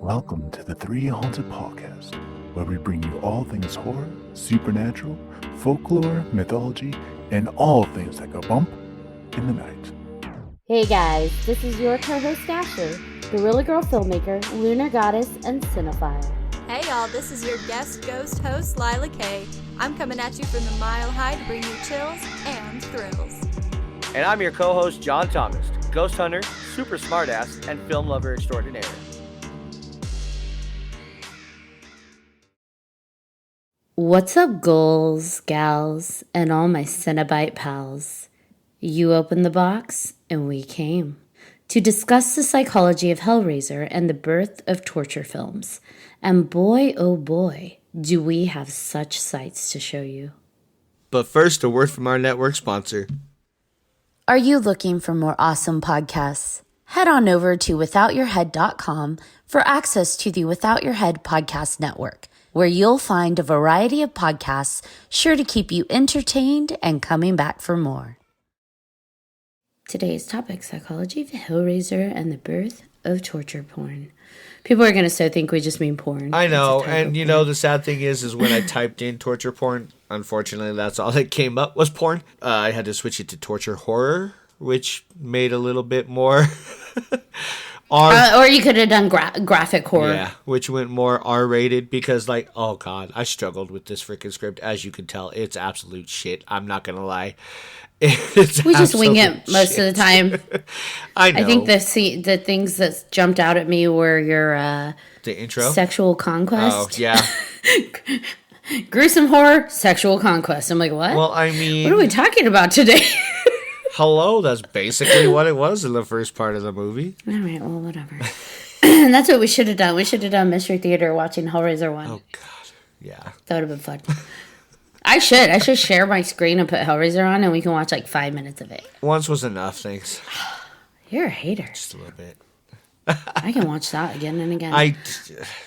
Welcome to the 3Haunted podcast, where we bring you all things horror, supernatural, folklore, mythology, and all things that go bump in the night. Hey guys, this is your co-host Asher, Gorilla Girl filmmaker, lunar goddess, and cinephile. Hey y'all, this is your guest ghost host Lila Kay. I'm coming at you from the Mile High to bring you chills and thrills. And I'm your co-host John Thomas, ghost hunter, super smartass, and film lover extraordinaire. What's up, ghouls, gals, and all my Cenobite pals? You opened the box, and we came to discuss the psychology of Hellraiser and the birth of torture films. And boy, oh boy, do we have such sights to show you. But first, a word from our network sponsor. Are you looking for more awesome podcasts? Head on over to withoutyourhead.com for access to the Without Your Head podcast network, where you'll find a variety of podcasts sure to keep you entertained and coming back for more. Today's topic, psychology of Hellraiser and the birth of torture porn. People are going to so think we just mean porn. I know, and you know, the sad thing is when I typed in torture porn, unfortunately, that's all that came up was porn. I had to switch it to torture horror, which made a little bit more... or you could have done graphic horror. Yeah, which went more R-rated because, like, oh god, I struggled with this freaking script. As you can tell, it's absolute shit. I'm not gonna lie. We just wing it most of the time. I know. I think the things that jumped out at me were your the intro, sexual conquest. Oh yeah. Gruesome horror, sexual conquest. I'm like, what? Well, I mean, what are we talking about today? Hello, that's basically what it was in the first part of the movie. All right, well, whatever. That's what we should have done. We should have done Mystery Theater watching Hellraiser 1. Oh, God. Yeah. That would have been fun. I should share my screen and put Hellraiser on, and we can watch like 5 minutes of it. Once was enough, thanks. You're a hater. Just a little bit. I can watch that again and again.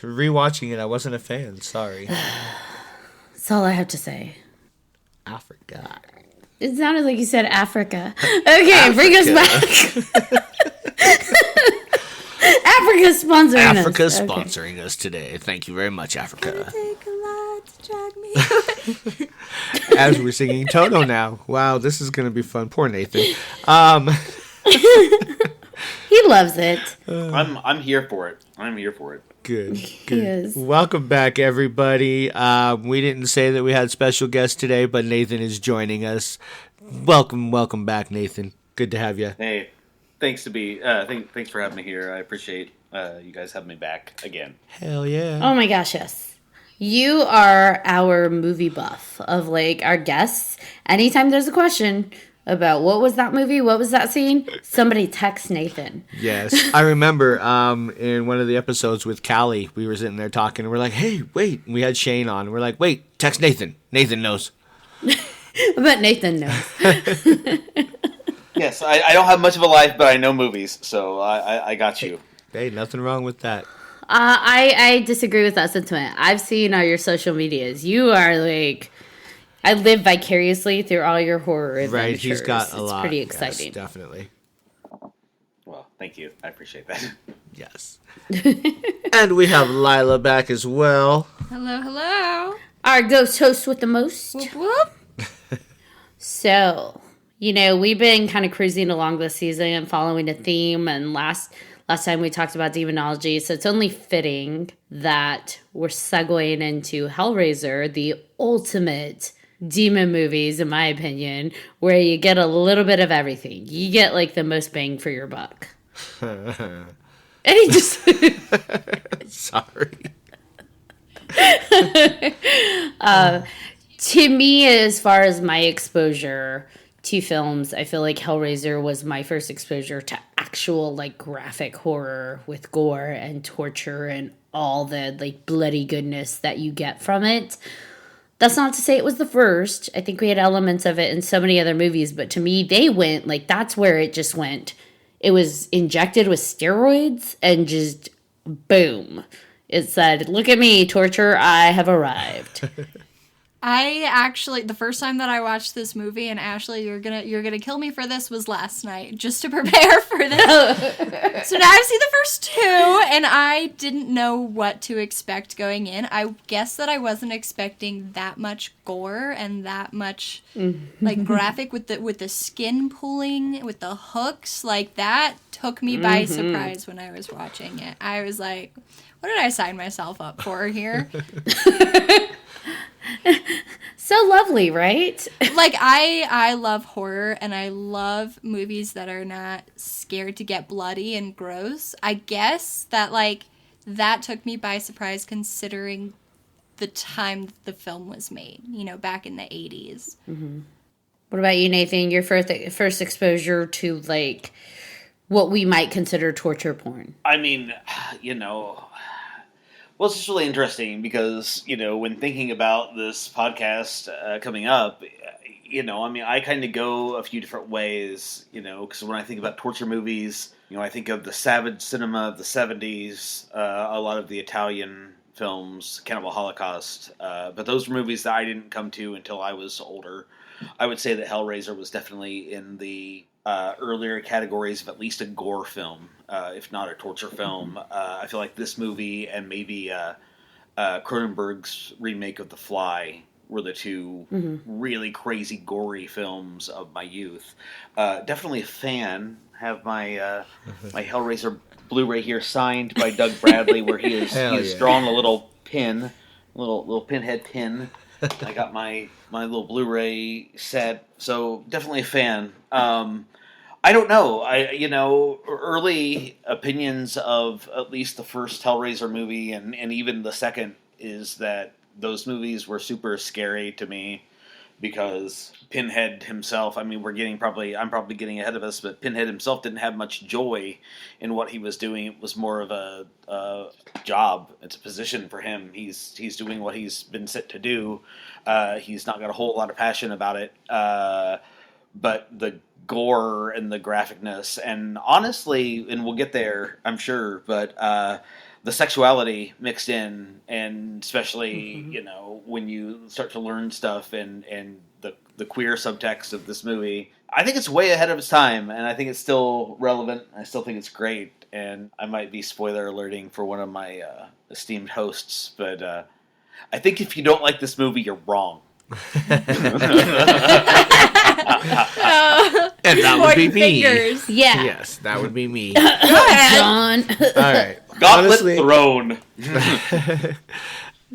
Rewatching it, I wasn't a fan. Sorry. That's all I have to say. I forgot. It sounded like you said Africa. Okay, bring us back. Africa's sponsoring us. Africa's sponsoring us today. Thank you very much, Africa. Take a lot to drag me away. As we're singing Toto now. Wow, this is going to be fun. Poor Nathan. He loves it. I'm here for it. I'm here for it. Good. Yes. Welcome back, everybody. We didn't say that we had special guests today, but Nathan is joining us. Welcome back, Nathan. Good to have you. Hey, thanks for having me here. I appreciate you guys having me back again. Hell yeah. Oh my gosh, yes. You are our movie buff of like our guests. Anytime there's a question about what was that movie, what was that scene, somebody text Nathan. Yes. I remember in one of the episodes with Callie, we were sitting there talking, and we're like, hey, wait. And we had Shane on. And we're like, wait, text Nathan. Nathan knows. But Nathan knows. Yes, I don't have much of a life, but I know movies, so I got you. Hey, nothing wrong with that. I disagree with that sentiment. I've seen all your social medias. You are like... I live vicariously through all your horror adventures. Right, he's got a lot. It's pretty exciting. Yes, definitely. Well, thank you. I appreciate that. Yes. And we have Lila back as well. Hello. Our ghost host with the most. Whoop, whoop. So, we've been kind of cruising along this season and following a theme. And last time we talked about demonology, so it's only fitting that we're segueing into Hellraiser, the ultimate demon movies, in my opinion, where you get a little bit of everything. You get like the most bang for your buck. And he just Sorry. To me, as far as my exposure to films, I feel like Hellraiser was my first exposure to actual like graphic horror with gore and torture and all the like bloody goodness that you get from it. That's not to say it was the first. I think we had elements of it in so many other movies, but to me, they went, like, that's where it just went. It was injected with steroids and just, boom. It said, look at me, torture, I have arrived. I actually, the first time that I watched this movie, and Ashley, you're gonna kill me for this, was last night, just to prepare for this. So now I've seen the first two, and I didn't know what to expect going in. I guess that I wasn't expecting that much gore and that much like graphic with the skin pulling, with the hooks. Like, that took me by surprise when I was watching it. I was like, what did I sign myself up for here? So lovely, right? Like, I love horror, and I love movies that are not scared to get bloody and gross. I guess that, like, that took me by surprise considering the time that the film was made, you know, back in the 80s. What about you, Nathan? Your first exposure to, like, what we might consider torture porn? I mean, you know, well, it's just really interesting because, you know, when thinking about this podcast coming up, you know, I mean, I kind of go a few different ways, you know, because when I think about torture movies, you know, I think of the savage cinema of the 70s, a lot of the Italian films, Cannibal Holocaust, but those were movies that I didn't come to until I was older. I would say that Hellraiser was definitely in the earlier categories of at least a gore film, if not a torture film. I feel like this movie and maybe Cronenberg's remake of The Fly were the two really crazy, gory films of my youth. Definitely a fan. Have my my Hellraiser Blu-ray here signed by Doug Bradley, where he has drawn a little pin, little pinhead pin. I got my little Blu-ray set, so definitely a fan. I don't know. Early opinions of at least the first Hellraiser movie and even the second is that those movies were super scary to me because Pinhead himself, I mean, I'm probably getting ahead of us, but Pinhead himself didn't have much joy in what he was doing. It was more of a job. It's a position for him. He's doing what he's been set to do. He's not got a whole lot of passion about it. But the gore and the graphicness, and honestly, and we'll get there, I'm sure, but the sexuality mixed in, and especially, you know, when you start to learn stuff and the queer subtext of this movie, I think it's way ahead of its time, and I think it's still relevant. I still think it's great, and I might be spoiler alerting for one of my esteemed hosts, but I think if you don't like this movie, you're wrong. And that would be me. Fingers. Yeah. Yes, that would be me. Go ahead, John. All right. Gauntlet thrown.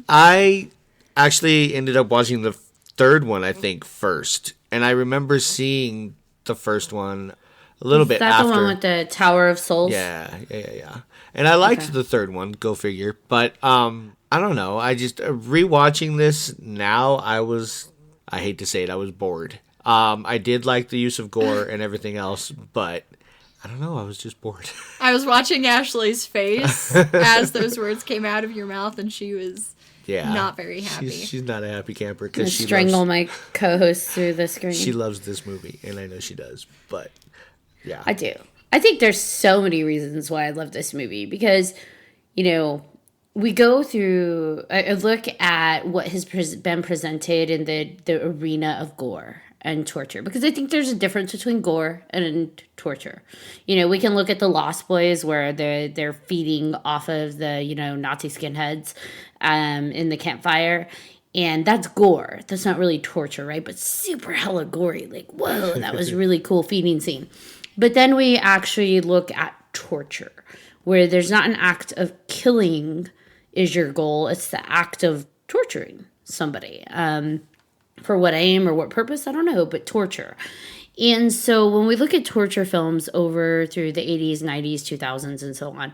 I actually ended up watching the third one, I think, first. And I remember seeing the first one a little bit That's after. the one with the Tower of Souls? Yeah. And I liked the third one, go figure. But I don't know. I just rewatching this now, I hate to say it, I was bored. I did like the use of gore and everything else, but I don't know, I was just bored. I was watching Ashley's face as those words came out of your mouth, and she was not very happy. She's not a happy camper I'm because gonna strangle my co-host through the screen. she loves this movie, and I know she does. But yeah, I do. I think there's so many reasons why I love this movie because, you know, we go through a look at what has been presented in the arena of gore and torture, because I think there's a difference between gore and torture. You know, we can look at the Lost Boys where they're feeding off of the, you know, Nazi skinheads in the campfire, and that's gore. That's not really torture, right? But super hella gory. Like, whoa, that was a really cool feeding scene. But then we actually look at torture, where there's not an act of killing is your goal. It's the act of torturing somebody. For what aim or what purpose, I don't know, but torture. And so when we look at torture films over through the 80s, 90s, 2000s, and so on,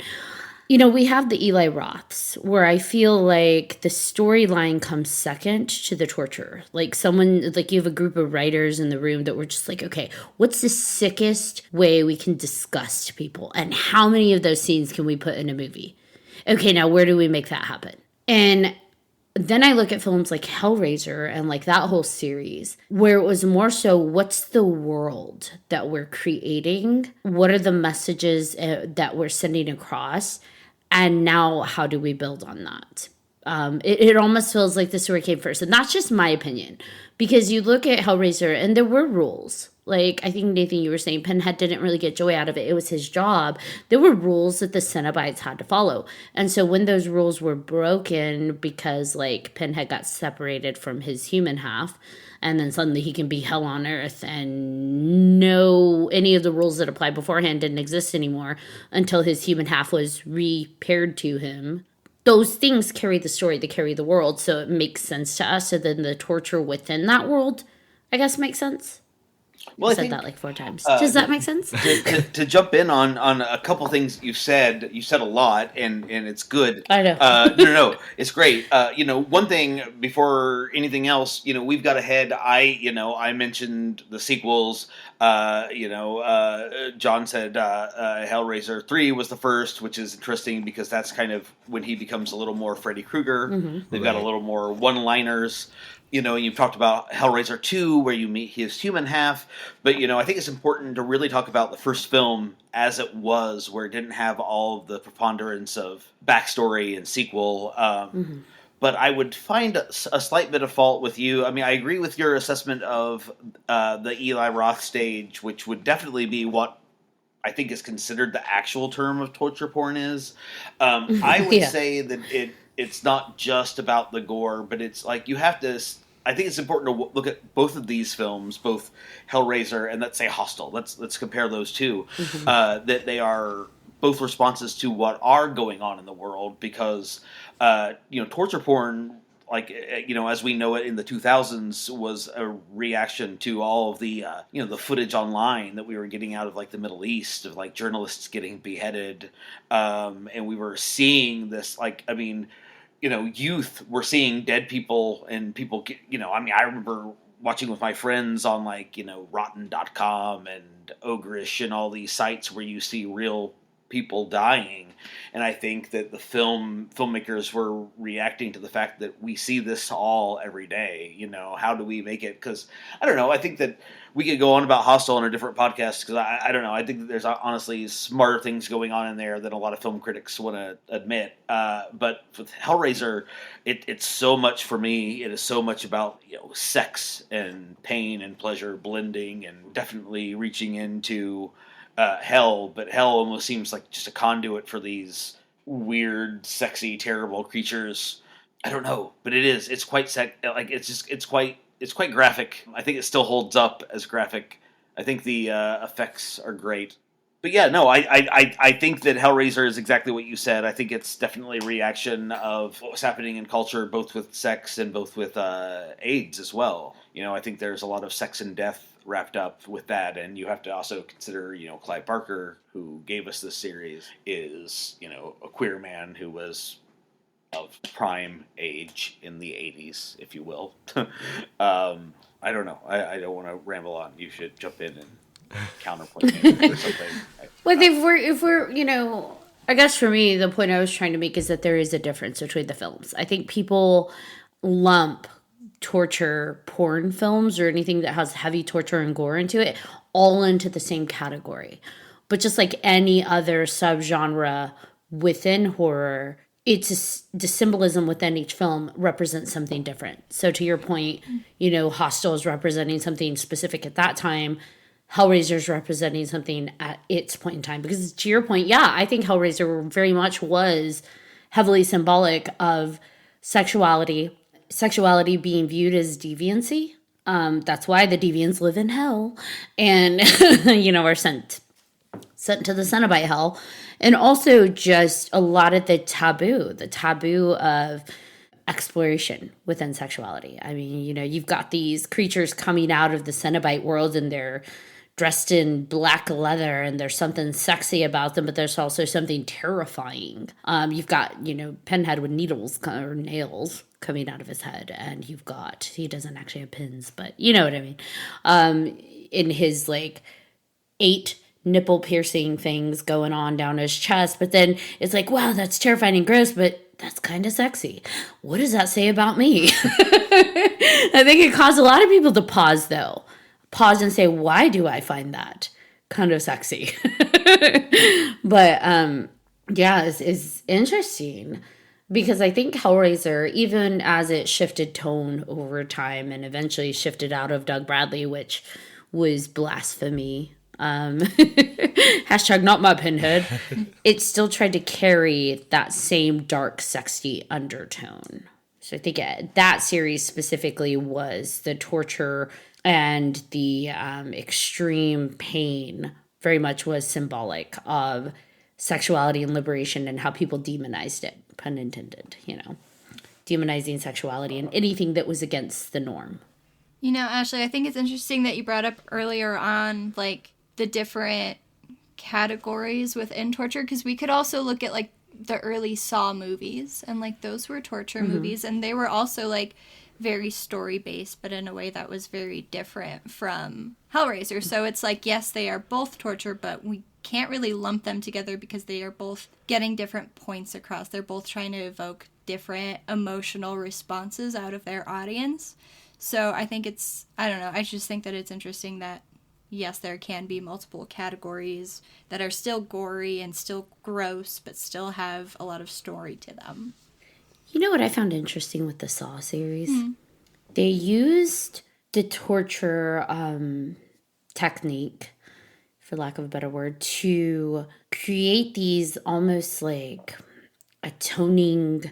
you know, we have the Eli Roths, where I feel like the storyline comes second to the torture. Like someone, like you have a group of writers in the room that were just like, okay, what's the sickest way we can disgust people? And how many of those scenes can we put in a movie? Okay, now where do we make that happen? And then I look at films like Hellraiser and like that whole series, where it was more so, what's the world that we're creating? What are the messages that we're sending across? And now how do we build on that? It almost feels like the story came first. And that's just my opinion. Because you look at Hellraiser, and there were rules. Like, I think, Nathan, you were saying Pinhead didn't really get joy out of it. It was his job. There were rules that the Cenobites had to follow. And so when those rules were broken because, like, Pinhead got separated from his human half, and then suddenly he can be hell on earth, and any of the rules that applied beforehand didn't exist anymore until his human half was repaired to him. Those things carry the story, they carry the world, so it makes sense to us. So then the torture within that world, I guess, makes sense. Well, I said that like 4 times. Does that make sense? To jump in on a couple things you said a lot, and it's good. I know. No, it's great. One thing before anything else, we've got ahead. I mentioned the sequels. John said Hellraiser 3 was the first, which is interesting because that's kind of when he becomes a little more Freddy Krueger. Mm-hmm. They've got a little more one-liners. You've talked about Hellraiser 2, where you meet his human half. But, I think it's important to really talk about the first film as it was, where it didn't have all of the preponderance of backstory and sequel. But I would find a slight bit of fault with you. I mean, I agree with your assessment of the Eli Roth stage, which would definitely be what I think is considered the actual term of torture porn is. I would say that it's not just about the gore, but it's like you have to. I think it's important to look at both of these films, both Hellraiser and let's say Hostel. Let's compare those two. That they are both responses to what are going on in the world, because torture porn, like as we know it in the 2000s, was a reaction to all of the the footage online that we were getting out of like the Middle East, of like journalists getting beheaded, and we were seeing this youth were seeing dead people, and people get, I remember watching with my friends on like rotten.com and Ogrish and all these sites where you see real people dying. And I think that the filmmakers were reacting to the fact that we see this all every day. How do we make it? Because I don't know. I think that we could go on about Hostel on a different podcast, because I don't know. I think that there's honestly smarter things going on in there than a lot of film critics want to admit. But with Hellraiser, it's so much for me. It is so much about sex and pain and pleasure blending, and definitely reaching into hell, but hell almost seems like just a conduit for these weird, sexy, terrible creatures. I don't know, but it is. It's quite it's quite graphic. I think it still holds up as graphic. I think the effects are great. But yeah, no, I think that Hellraiser is exactly what you said. I think it's definitely a reaction of what was happening in culture, both with sex and both with AIDS as well. I think there's a lot of sex and death wrapped up with that, and you have to also consider, Clive Barker, who gave us this series, is, a queer man who was of prime age in the 80s, if you will. I don't know. I don't want to ramble on. You should jump in and counterpoint me or something. Well, if we're, I guess for me, the point I was trying to make is that there is a difference between the films. I think people lump torture porn films or anything that has heavy torture and gore into it all into the same category. But just like any other subgenre within horror, it's the symbolism within each film represents something different. So to your point, Hostel is representing something specific at that time. Hellraiser's representing something at its point in time. Because to your point, yeah, I think Hellraiser very much was heavily symbolic of sexuality being viewed as deviancy. That's why the deviants live in hell and, are sent to the Cenobite hell. And also just a lot of the taboo of exploration within sexuality. I mean, you've got these creatures coming out of the Cenobite world, and they're dressed in black leather, and there's something sexy about them, but there's also something terrifying. You've got, Pinhead with needles or nails coming out of his head, and he doesn't actually have pins, but you know what I mean. In his 8 nipple piercing things going on down his chest, but then it's like, wow, that's terrifying and gross, but that's kind of sexy. What does that say about me? I think it caused a lot of people to pause and say, why do I find that kind of sexy? But yeah, it's interesting. Because I think Hellraiser, even as it shifted tone over time and eventually shifted out of Doug Bradley, which was blasphemy. Hashtag not my pinhead. It still tried to carry that same dark, sexy undertone. So I think that series specifically was the torture and the extreme pain very much was symbolic of sexuality and liberation and how people demonized it, pun intended, demonizing sexuality and anything that was against the norm. Ashley, I think it's interesting that you brought up earlier on, like, the different categories within torture, because we could also look at, like, the early Saw movies, and, like, those were torture movies, and they were also, like, very story-based, but in a way that was very different from Hellraiser. So it's like, yes, they are both torture, but we can't really lump them together because they are both getting different points across. They're both trying to evoke different emotional responses out of their audience. So I think I don't know, I just think that it's interesting that, yes, there can be multiple categories that are still gory and still gross, but still have a lot of story to them. You know what I found interesting with the Saw series? They used the torture technique, for lack of a better word, to create these almost like atoning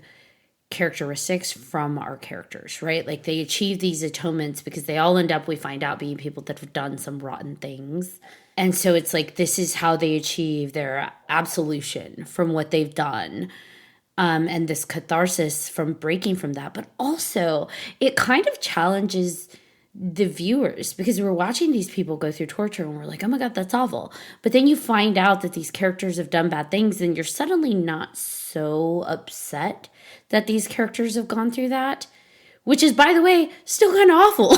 characteristics from our characters, right? Like they achieve these atonements because they all end up, we find out, being people that have done some rotten things. And so it's like, this is how they achieve their absolution from what they've done. And this catharsis from breaking from that. But also, it kind of challenges the viewers because we're watching these people go through torture and we're like, oh my God, that's awful. But then you find out that these characters have done bad things and you're suddenly not so upset that these characters have gone through that, which is, by the way, still kind of awful.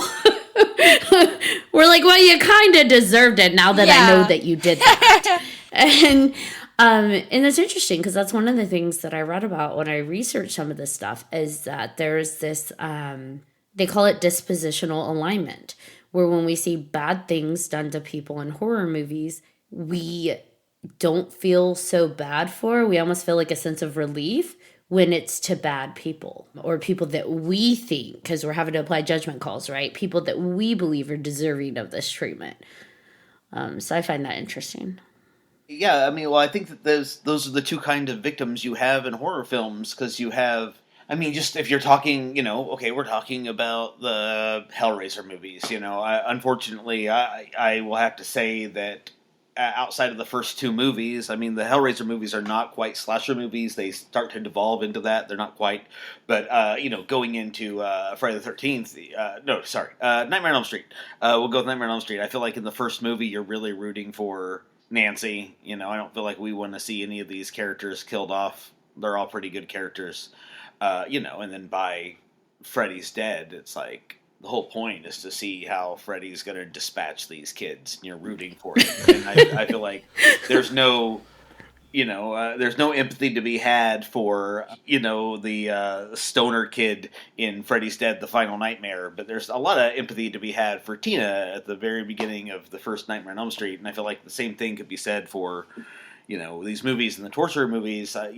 We're like, well, you kind of deserved it now that I know that you did that. And it's interesting because that's one of the things that I read about when I researched some of this stuff is that there's this, they call it dispositional alignment, where when we see bad things done to people in horror movies, we don't feel so bad for. We almost feel like a sense of relief when it's to bad people or people that we think, because we're having to apply judgment calls, right? People that we believe are deserving of this treatment. So I find that interesting. Yeah, I mean, well, I think that those are the two kind of victims you have in horror films, because you have, I mean, just if you're talking, okay, we're talking about the Hellraiser movies, unfortunately, I will have to say that outside of the first two movies, I mean, the Hellraiser movies are not quite slasher movies. They start to devolve into that. They're not quite, but, going into Friday the 13th, Nightmare on Elm Street. We'll go with Nightmare on Elm Street. I feel like in the first movie, you're really rooting for Nancy. I don't feel like we want to see any of these characters killed off. They're all pretty good characters. And then by Freddy's dead, it's like the whole point is to see how Freddy's going to dispatch these kids, and you're rooting for it. And I feel like there's no empathy to be had for, the stoner kid in Freddy's Dead, The Final Nightmare, but there's a lot of empathy to be had for Tina at the very beginning of the first Nightmare on Elm Street, and I feel like the same thing could be said for, these movies and the torture movies. I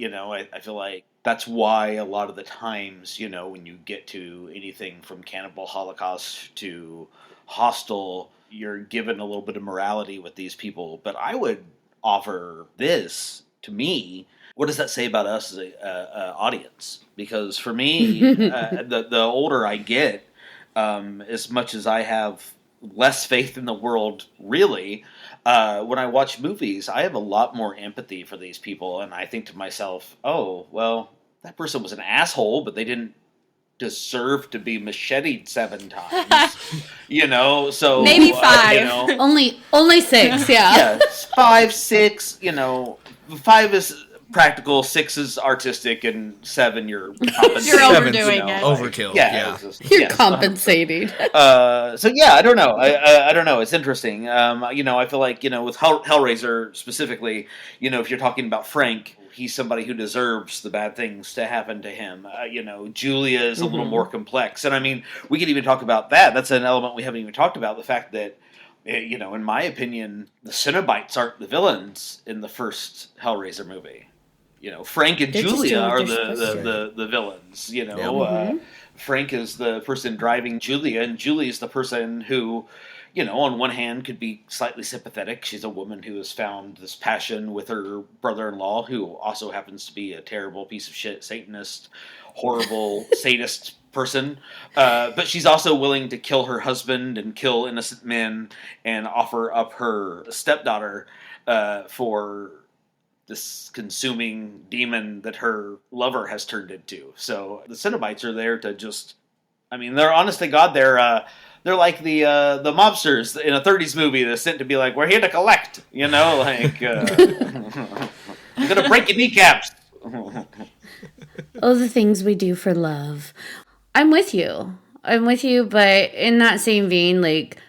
feel like that's why a lot of the times, when you get to anything from Cannibal Holocaust to Hostel, you're given a little bit of morality with these people, but I would offer this to me. What does that say about us as a audience? Because for me, the older I get, as much as I have less faith in the world, really, when I watch movies, I have a lot more empathy for these people, and I think to myself, oh, well, that person was an asshole, but they didn't deserve to be macheted 7 times, so maybe 5, only 6, yeah. 5, 6, 5 is practical, 6 is artistic, and 7 you're compensating. You're overdoing it. Overkill. You're compensating. So yeah, I don't know. I don't know. It's interesting. I feel like with Hellraiser specifically, if you're talking about Frank, he's somebody who deserves the bad things to happen to him. Julia is a little more complex, and I mean, we could even talk about that. That's an element we haven't even talked about. The fact that, in my opinion, the Cenobites aren't the villains in the first Hellraiser movie. Frank and They're just Julia doing what are they're supposed to. the villains. Yep. Frank is the person driving Julia, and Julia is the person who, on one hand could be slightly sympathetic. She's a woman who has found this passion with her brother-in-law, who also happens to be a terrible piece of shit, Satanist, horrible sadist person. But she's also willing to kill her husband and kill innocent men and offer up her stepdaughter for this consuming demon that her lover has turned into. So the Cenobites are there to just, they're honest to God, they're like the mobsters in a 30s movie that's sent to be like, we're here to collect, I'm gonna break your kneecaps. Oh, the things we do for love. I'm with you, but in that same vein, like,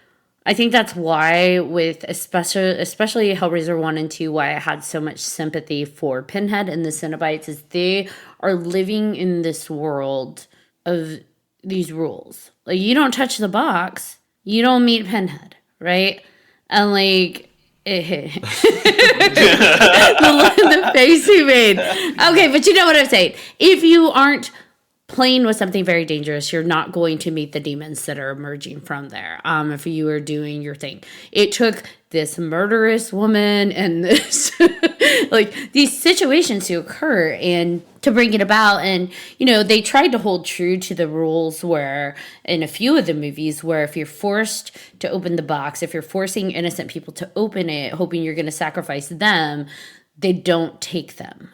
I think that's why with especially Hellraiser 1 and 2, why I had so much sympathy for Pinhead and the Cenobites is they are living in this world of these rules. Like, you don't touch the box, you don't meet Pinhead, right? And like, the face he made. Okay, but you know what I'm saying. If you aren't playing with something very dangerous, you're not going to meet the demons that are emerging from there. If you are doing your thing, it took this murderous woman and this like these situations to occur and to bring it about. And they tried to hold true to the rules where in a few of the movies where if you're forced to open the box, if you're forcing innocent people to open it hoping you're going to sacrifice them, they don't take them.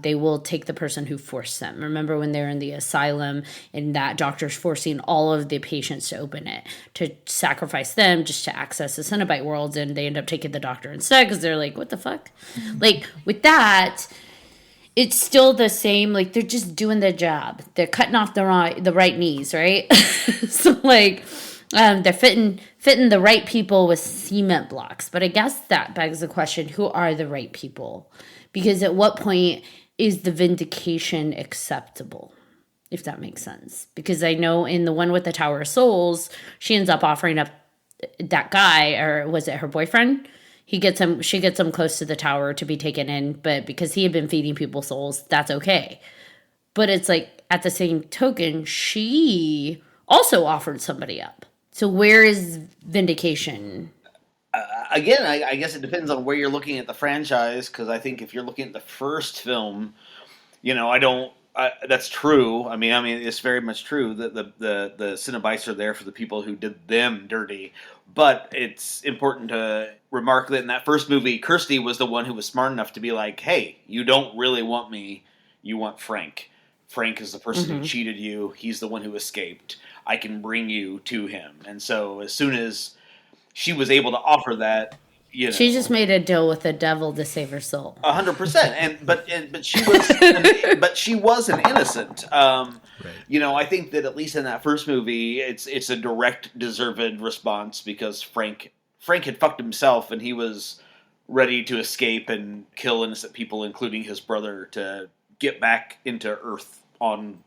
They will take the person who forced them. Remember when they're in the asylum and that doctor's forcing all of the patients to open it, to sacrifice them just to access the Cenobite world, and they end up taking the doctor instead because they're like, what the fuck? Like, with that, it's still the same. Like, they're just doing their job. They're cutting off the right knees, right? So, like, they're fitting the right people with cement blocks. But I guess that begs the question, who are the right people? Because at what point is the vindication acceptable, if that makes sense? Because I know in the one with the Tower of Souls, she ends up offering up that guy, or was it her boyfriend? She gets him close to the tower to be taken in, but because he had been feeding people souls, that's okay. But it's like, at the same token, she also offered somebody up. So where is vindication? Again, I guess it depends on where you're looking at the franchise, because I think if you're looking at the first film, that's true. I mean, it's very much true that the Cenobites are there for the people who did them dirty. But it's important to remark that in that first movie, Kirsty was the one who was smart enough to be like, hey, you don't really want me, you want Frank. Frank is the person who cheated you. He's the one who escaped. I can bring you to him. And so as soon as she was able to offer that, she just made a deal with the devil to save her soul. 100%. But she was an innocent. Right. I think that at least in that first movie, it's a direct, deserved response because Frank had fucked himself and he was ready to escape and kill innocent people, including his brother, to get back into Earth on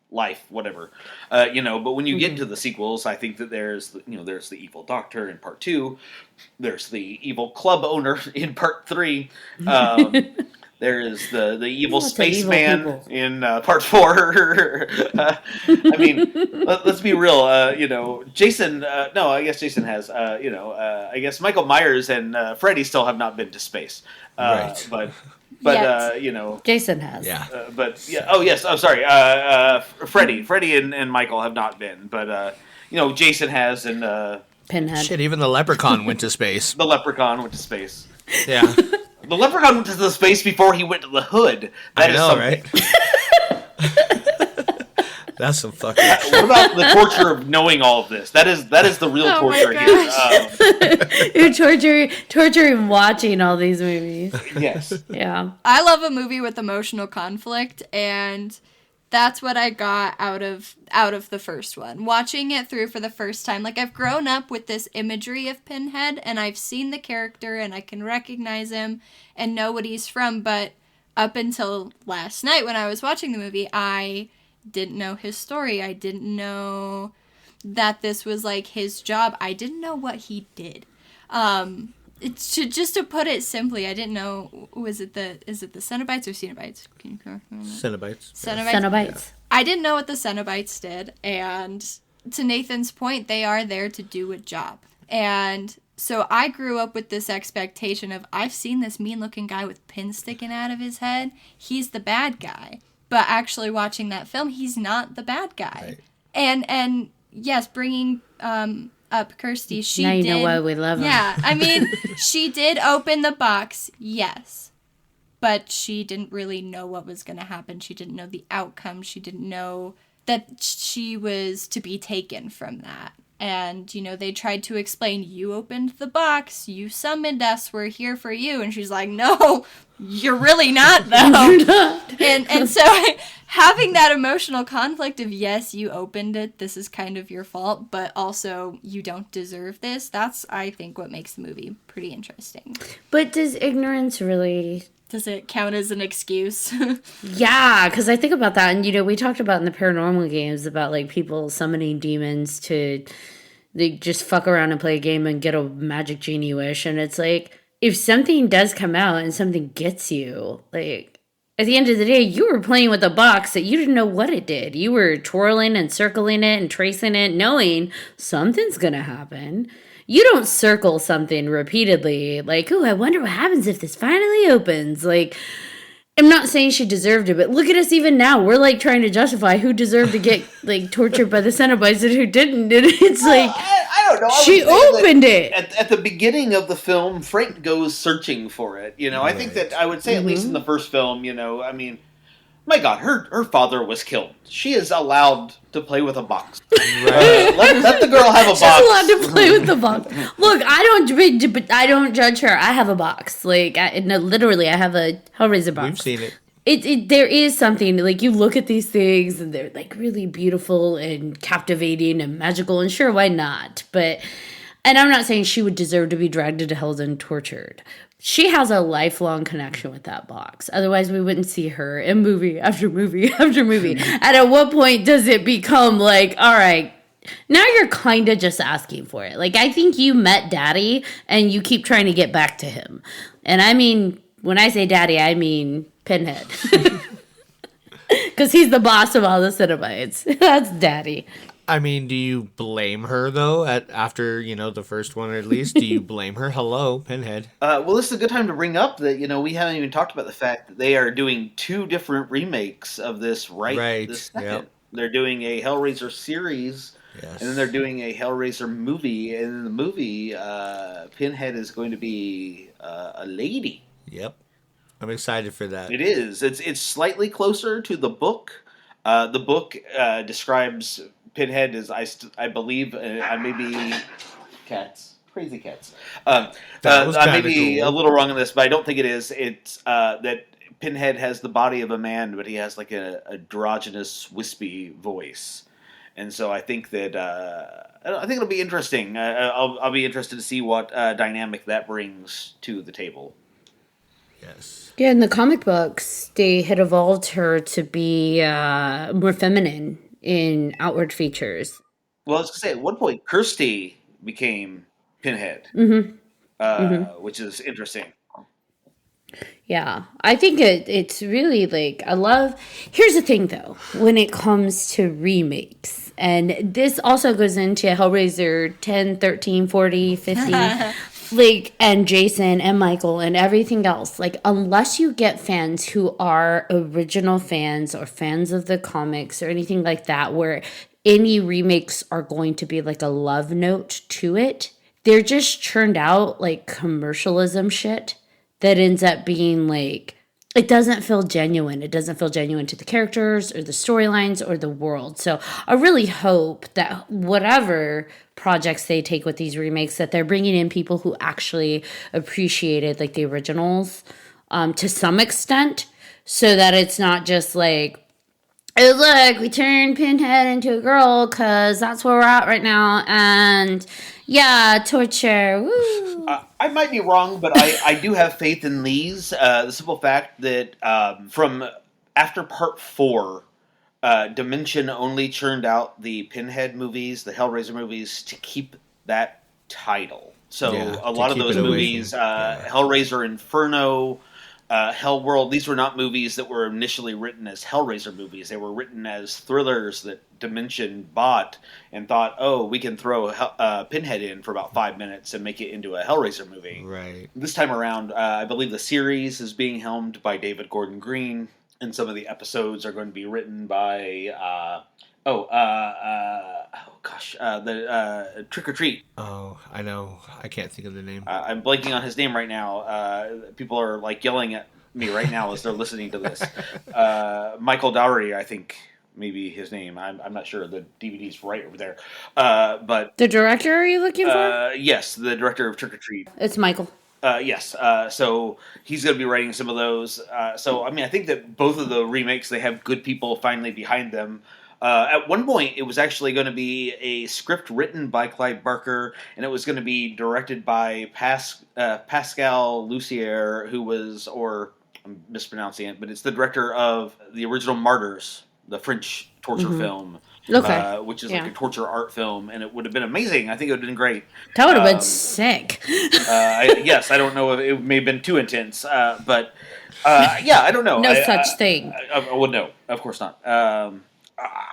life, whatever, but when you get into the sequels, I think that there's the evil doctor in part 2, there's the evil club owner in part 3, there is the evil spaceman in part 4. Let's be real, Jason, no, I guess Jason has, I guess Michael Myers and Freddy still have not been to space, right. But Jason has. Yeah. Oh yes. I'm sorry. Freddie and Michael have not been, but Jason has, and Pinhead. Shit, even the leprechaun went to space. The leprechaun went to space. Yeah. The leprechaun went to the space before he went to the hood. I know, right? That's some fucking. What about the torture of knowing all of this? That is the real torture here. You're torturing watching all these movies. Yes. Yeah. I love a movie with emotional conflict, and that's what I got out of the first one. Watching it through for the first time, like, I've grown up with this imagery of Pinhead, and I've seen the character, and I can recognize him and know what he's from. But up until last night, when I was watching the movie, I didn't know his story. I didn't know that this was like his job. I didn't know what he did. It's just to put it simply, I didn't know, is it the Cenobites or Cenobites? Can you correct me on that? Cenobites. Cenobites. I didn't know what the Cenobites did, and to Nathan's point, they are there to do a job. And so I grew up with this expectation of, I've seen this mean-looking guy with pins sticking out of his head. He's the bad guy. But actually watching that film, he's not the bad guy. Right. And yes, bringing up Kirsty, she now you did, know why we love her. Yeah, I mean, she did open the box, yes. But she didn't really know what was going to happen. She didn't know the outcome. She didn't know that she was to be taken from that. And, you know, they tried to explain, you opened the box, you summoned us, we're here for you. And she's like, no, you're really not, though. You're not. And so having that emotional conflict of, yes, you opened it, this is kind of your fault, but also you don't deserve this, that's, I think, what makes the movie pretty interesting. But does ignorance really... Does it count as an excuse? Yeah, because I think about that, and, you know, we talked about in the paranormal games about, like, people summoning demons to, they just fuck around and play a game and get a magic genie wish, and it's like, if something does come out and something gets you, like, at the end of the day, you were playing with a box that you didn't know what it did. You were twirling and circling it and tracing it, knowing something's gonna happen. You don't circle something repeatedly, like, oh, I wonder what happens if this finally opens. Like, I'm not saying she deserved it, but look at us even now. We're, like, trying to justify who deserved to get, like, tortured by the Cenobites and who didn't. And it's like, I don't know. She opened it. At the beginning of the film, Frank goes searching for it. You know, I think that I would say, at least in the first film, you know, I mean, my God, her father was killed. She is allowed to play with a box. Right. Let the girl have a box. She's allowed to play with the box. Look, I don't judge her. I have a box. Like, literally, I have a Hellraiser box. We've seen it. There is something, like, you look at these things and they're, like, really beautiful and captivating and magical, and sure, why not? But, and I'm not saying she would deserve to be dragged into hell and tortured. She has a lifelong connection with that box. Otherwise, we wouldn't see her in movie after movie after movie. And at what point does it become like, all right, now you're kind of just asking for it? Like, I think you met Daddy and you keep trying to get back to him. And I mean, when I say Daddy, I mean Pinhead. Because he's the boss of all the Cenobites. That's Daddy. I mean, do you blame her, though, after, you know, the first one at least? Do you blame her? Hello, Pinhead. Well, this is a good time to bring up that, you know, we haven't even talked about the fact that they are doing 2 different remakes of this this second. Yep. They're doing a Hellraiser series, yes, and then they're doing a Hellraiser movie, and in the movie, Pinhead is going to be a lady. Yep. I'm excited for that. It is. It's slightly closer to the book. The book describes Pinhead as, I believe, I may be crazy cats. I may be a little wrong on this, but I don't think it is. It's that Pinhead has the body of a man, but he has like a androgynous, wispy voice, and so I think that I think it'll be interesting. I'll be interested to see what dynamic that brings to the table. Yes. Yeah, in the comic books, they had evolved her to be more feminine in outward features. Well, I was going to say, at one point, Kirsty became Pinhead, which is interesting. Yeah, I think it's really, like, here's the thing, though, when it comes to remakes, and this also goes into Hellraiser 10, 13, 40, 50, like, and Jason and Michael and everything else. Like, unless you get fans who are original fans or fans of the comics or anything like that, where any remakes are going to be like a love note to it, they're just churned out like commercialism shit that ends up being like, it doesn't feel genuine. It doesn't feel genuine to the characters or the storylines or the world. So I really hope that whatever projects they take with these remakes, that they're bringing in people who actually appreciated like the originals to some extent, so that it's not just like, oh, look, we turned Pinhead into a girl because that's where we're at right now. And yeah, torture. Woo. I might be wrong, but I do have faith in these. The simple fact that from after part 4, Dimension only churned out the Pinhead movies, the Hellraiser movies, to keep that title. So Yeah, a to lot of keep those it away movies, from- yeah. Hellraiser, Inferno, Hellworld, these were not movies that were initially written as Hellraiser movies. They were written as thrillers that Dimension bought and thought, oh, we can throw Pinhead in for about 5 minutes and make it into a Hellraiser movie. Right. This time around, I believe the series is being helmed by David Gordon Green, and some of the episodes are going to be written by the Trick or Treat. Oh, I know. I can't think of the name. I'm blanking on his name right now. People are like yelling at me right now as they're listening to this. Michael Dowery, I think, maybe his name. I'm not sure. The DVD's right over there. But The director are you looking for? yes, the director of Trick or Treat. It's Michael. Yes. So he's going to be writing some of those. So I mean, I think that both of the remakes, they have good people finally behind them. At one point, it was actually going to be a script written by Clive Barker, and it was going to be directed by Pascal Lussier, who was, or I'm mispronouncing it, but it's the director of the original Martyrs, the French torture film, Okay. which is like a torture art film, and it would have been amazing. I think it would have been great. That would have been sick. Yes, I don't know if it may have been too intense, but yeah, I don't know. No such thing. Well, no, of course not.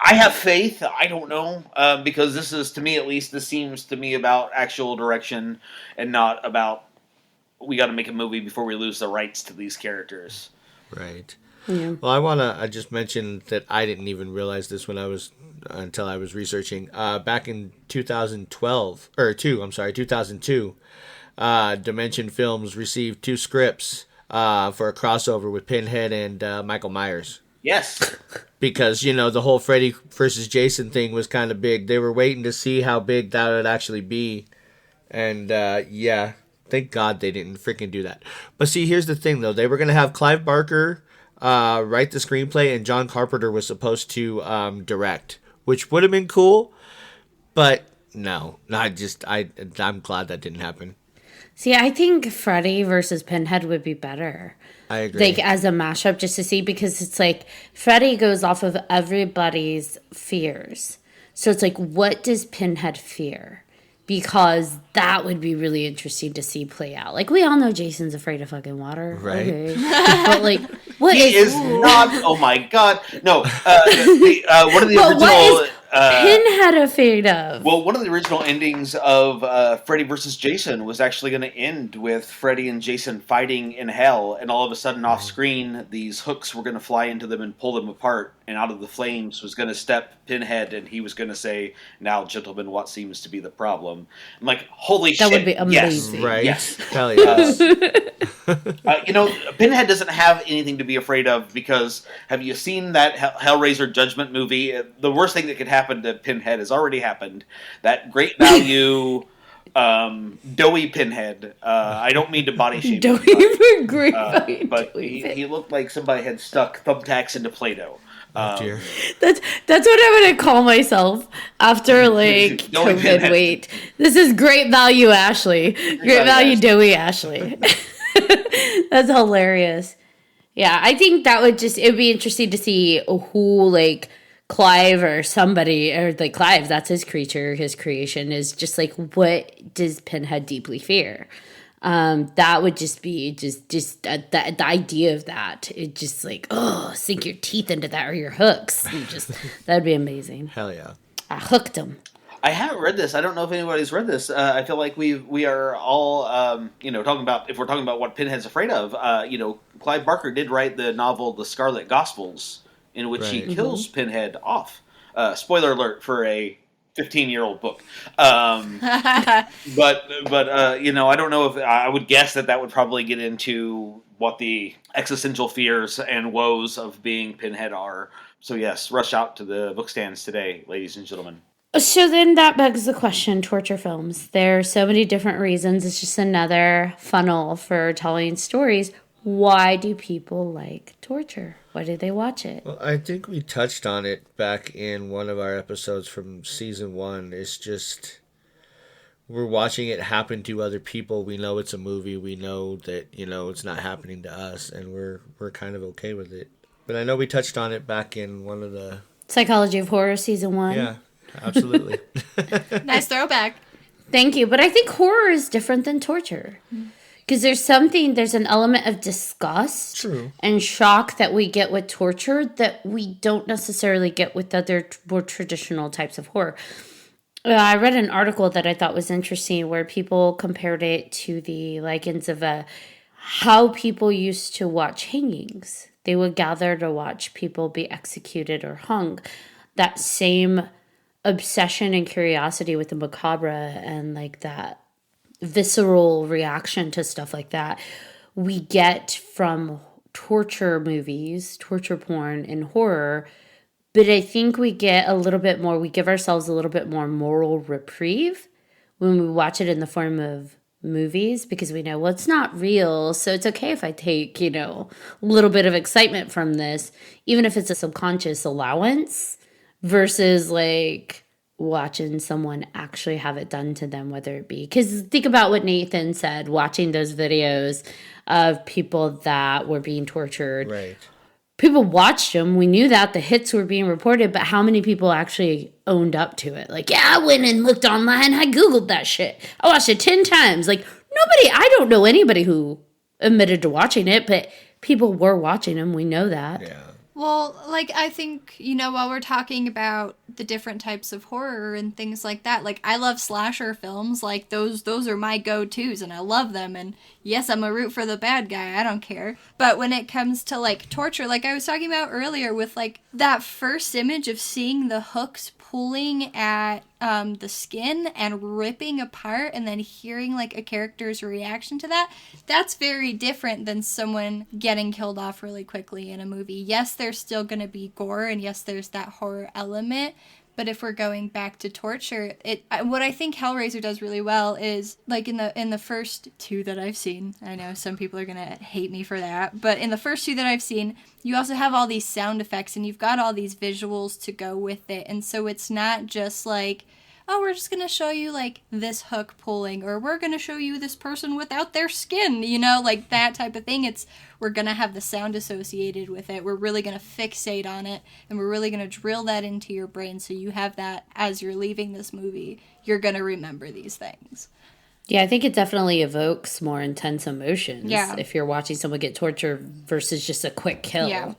I have faith. I don't know, because this is, to me at least, this seems to me about actual direction and not about we got to make a movie before we lose the rights to these characters. Right. Yeah. Well, I just mentioned that I didn't even realize this until I was researching. Back in 2002, Dimension Films received 2 scripts for a crossover with Pinhead and Michael Myers. Yes. Because, the whole Freddy versus Jason thing was kind of big. They were waiting to see how big that would actually be. And, yeah, thank God they didn't freaking do that. But see, here's the thing, though. They were going to have Clive Barker write the screenplay, and John Carpenter was supposed to direct, which would have been cool. But, no. I'm glad that didn't happen. See, I think Freddy versus Pinhead would be better. I agree. Like, as a mashup, just to see, because it's like Freddy goes off of everybody's fears. So it's like, what does Pinhead fear? Because that would be really interesting to see play out. Like, we all know Jason's afraid of fucking water. Right. Okay. But, like, what He is not. Oh my God. No. One of the But original. what is Pinhead afraid of? Well, one of the original endings of Freddy vs. Jason was actually going to end with Freddy and Jason fighting in hell, and all of a sudden off screen, these hooks were going to fly into them and pull them apart, and out of the flames was going to step Pinhead, and he was going to say, "Now, gentlemen, what seems to be the problem?" I'm like, holy shit. That would be amazing. Yes. Right? Yes. Hell yes. Pinhead doesn't have anything to be afraid of, because have you seen that Hellraiser Judgment movie? The worst thing that could happen to Pinhead has already happened. That great value, doughy Pinhead. I don't mean to body shame him, but he looked like somebody had stuck thumbtacks into Play-Doh. Oh, dear. That's what I'm gonna call myself after like Doughy COVID. Pinhead. Wait, this is great value, Ashley. Great value, Doughy Ashley. That's hilarious. Yeah, I think that it'd be interesting to see who, like, Clive or somebody, or like Clive, that's his creature, his creation, is just like, what does Pinhead deeply fear? That would just be the idea of that. It just like, sink your teeth into that, or your hooks. That'd be amazing. Hell yeah. I hooked him. I haven't read this. I don't know if anybody's read this. I feel like we are all talking about, if we're talking about what Pinhead's afraid of. Clive Barker did write the novel The Scarlet Gospels, in which he kills Pinhead off. Spoiler alert for a 15-year-old book. But I don't know if I would guess that would probably get into what the existential fears and woes of being Pinhead are. So yes, rush out to the book stands today, ladies and gentlemen. So then that begs the question, torture films. There are so many different reasons. It's just another funnel for telling stories. Why do people like torture? Why do they watch it? Well, I think we touched on it back in one of our episodes from season 1. It's just, we're watching it happen to other people. We know it's a movie. We know that, it's not happening to us, and we're kind of okay with it. But I know we touched on it back in one of the... Psychology of Horror, season 1. Yeah, absolutely. Nice throwback. Thank you. But I think horror is different than torture. Because there's an element of disgust True. and shock that we get with torture that we don't necessarily get with other more traditional types of horror. I read an article that I thought was interesting where people compared it to the lichens of how people used to watch hangings. They would gather to watch people be executed or hung. That same obsession and curiosity with the macabre and like that visceral reaction to stuff like that we get from torture movies, torture porn, and horror. But I think we get a little bit more, we give ourselves a little bit more moral reprieve when we watch it in the form of movies because we know, well, it's not real. So it's okay if I take, a little bit of excitement from this, even if it's a subconscious allowance versus like watching someone actually have it done to them, whether it be, because think about what Nathan said, watching those videos of people that were being tortured. Right. People watched them. We knew that the hits were being reported, but how many people actually owned up to it? Like, yeah, I went and looked online. I Googled that shit. I watched it 10 times. Like, I don't know anybody who admitted to watching it, but people were watching them. We know that. Yeah. Well, like, I think, while we're talking about the different types of horror and things like that, like, I love slasher films. Like, those are my go-tos, and I love them. And yes, I'm a root for the bad guy. I don't care. But when it comes to, like, torture, like I was talking about earlier with, like, that first image of seeing the hooks pulling at the skin and ripping apart and then hearing like a character's reaction to that, that's very different than someone getting killed off really quickly in a movie. Yes, there's still going to be gore and yes, there's that horror element. But if we're going back to torture, what I think Hellraiser does really well is, like, in the first two that I've seen, I know some people are going to hate me for that, but in the first two that I've seen, you also have all these sound effects and you've got all these visuals to go with it. And so it's not just like, oh, we're just going to show you, like, this hook pulling, or we're going to show you this person without their skin, like that type of thing. We're going to have the sound associated with it. We're really going to fixate on it, and we're really going to drill that into your brain so you have that as you're leaving this movie. You're going to remember these things. Yeah, I think it definitely evokes more intense emotions if you're watching someone get tortured versus just a quick kill. Yeah.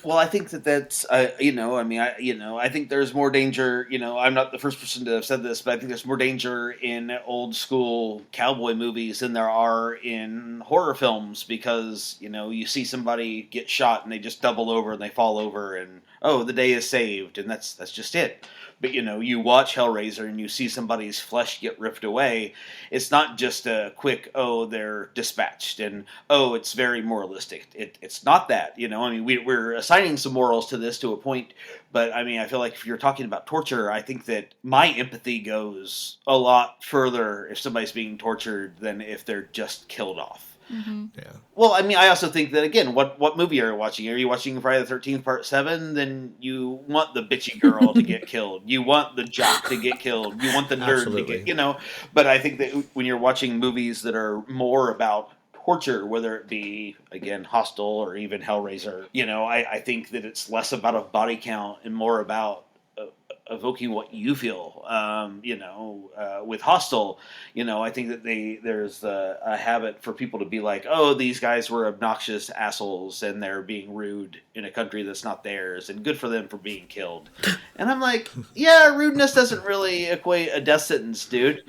Well, I think that's, I think there's more danger, I'm not the first person to have said this, but I think there's more danger in old school cowboy movies than there are in horror films because, you see somebody get shot and they just double over and they fall over and, oh, the day is saved, and that's just it. But, you watch Hellraiser and you see somebody's flesh get ripped away. It's not just a quick, oh, they're dispatched and, oh, it's very moralistic. It's not that, we're assigning some morals to this to a point. But, I feel like if you're talking about torture, I think that my empathy goes a lot further if somebody's being tortured than if they're just killed off. Mm-hmm. Yeah. Well, I also think that, again, what movie are you watching? Are you watching Friday the 13th Part 7? Then you want the bitchy girl to get killed. You want the jock to get killed. You want the nerd Absolutely. to get, But I think that when you're watching movies that are more about torture, whether it be, again, Hostel or even Hellraiser, I think that it's less about a body count and more about evoking what you feel. With Hostel, I think that there's a habit for people to be like, oh, these guys were obnoxious assholes and they're being rude in a country that's not theirs, and good for them for being killed. And I'm like, yeah, rudeness doesn't really equate a death sentence, dude.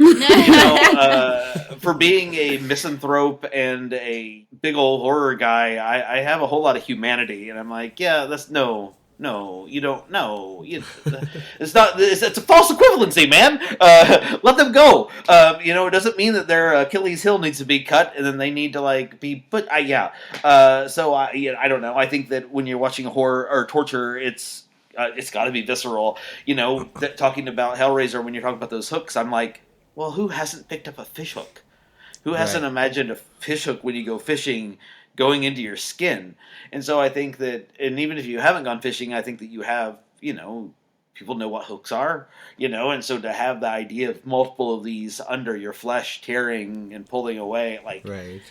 For being a misanthrope and a big old horror guy, I have a whole lot of humanity, and I'm like, yeah, that's no, you don't know. It's not. It's a false equivalency, man. Let them go. It doesn't mean that their Achilles heel needs to be cut and then they need to be put. So I don't know. I think that when you're watching horror or torture, it's got to be visceral. Talking about Hellraiser, when you're talking about those hooks, I'm like, well, who hasn't picked up a fish hook? Who hasn't imagined a fish hook when you go fishing going into your skin? And so I think that, and even if you haven't gone fishing, I think that you have, people know what hooks are, and so to have the idea of multiple of these under your flesh tearing and pulling away,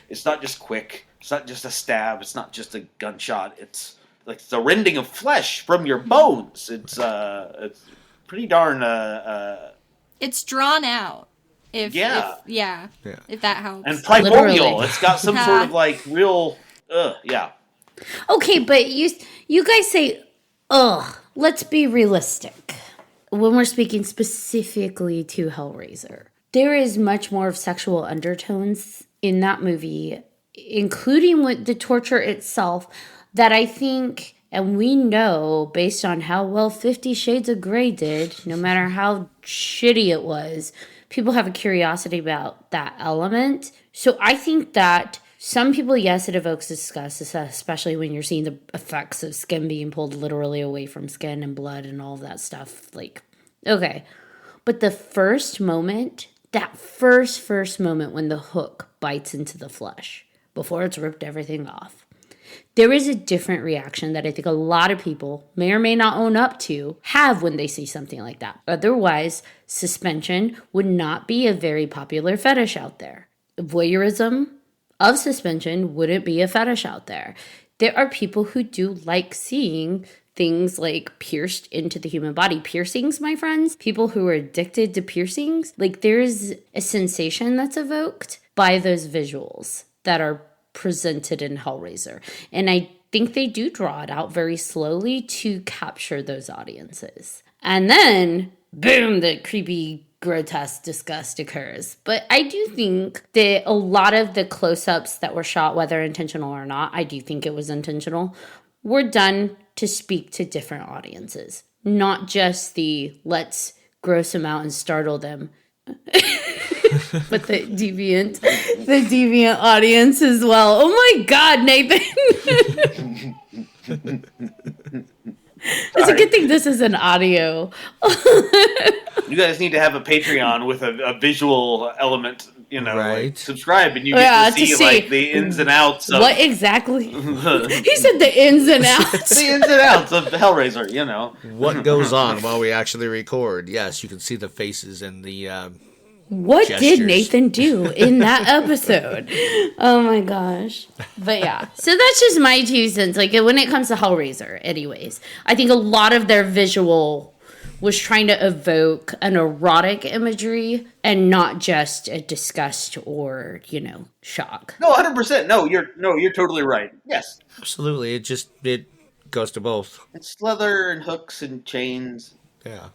It's not just quick, it's not just a stab, it's not just a gunshot, it's like the rending of flesh from your bones. It's pretty darn... it's drawn out. If Yeah. if that helps. And primordial. Literally. It's got some sort of like real. Yeah. Okay, but you guys say, ugh, let's be realistic. When we're speaking specifically to Hellraiser, there is much more of sexual undertones in that movie, including with the torture itself, that I think, and we know based on how well 50 Shades of Grey did, no matter how shitty it was, people have a curiosity about that element. So I think that some people, yes, it evokes disgust, especially when you're seeing the effects of skin being pulled literally away from skin and blood and all of that stuff. Like, okay. But the first moment, that first moment when the hook bites into the flesh, before it's ripped everything off, there is a different reaction that I think a lot of people may or may not own up to have when they see something like that. Otherwise, suspension would not be a very popular fetish out there. Voyeurism of suspension wouldn't be a fetish out there. There are people who do like seeing things like pierced into the human body. Piercings, my friends, people who are addicted to piercings, like there's a sensation that's evoked by those visuals that are presented in Hellraiser. And I think they do draw it out very slowly to capture those audiences. And then, boom, the creepy, grotesque disgust occurs. But I do think that a lot of the close-ups that were shot, whether intentional or not, I do think it was intentional, were done to speak to different audiences. Not just the let's gross them out and startle them. But the deviant audience as well. Oh my God, Nathan. It's a good thing this is an audio. You guys need to have a Patreon with a visual element, Right. like subscribe and you get to see like the ins and outs of What exactly? He said the ins and outs. the ins and outs of Hellraiser, What goes on while we actually record? Yes, you can see the faces and the What gestures. did Nathan do in that episode? Oh my gosh. But yeah. So that's just my 2 cents. Like when it comes to Hellraiser, anyways, I think a lot of their visual was trying to evoke an erotic imagery and not just a disgust or, shock. No, 100%. No, you're totally right. Yes. Absolutely. It goes to both. It's leather and hooks and chains. Yeah.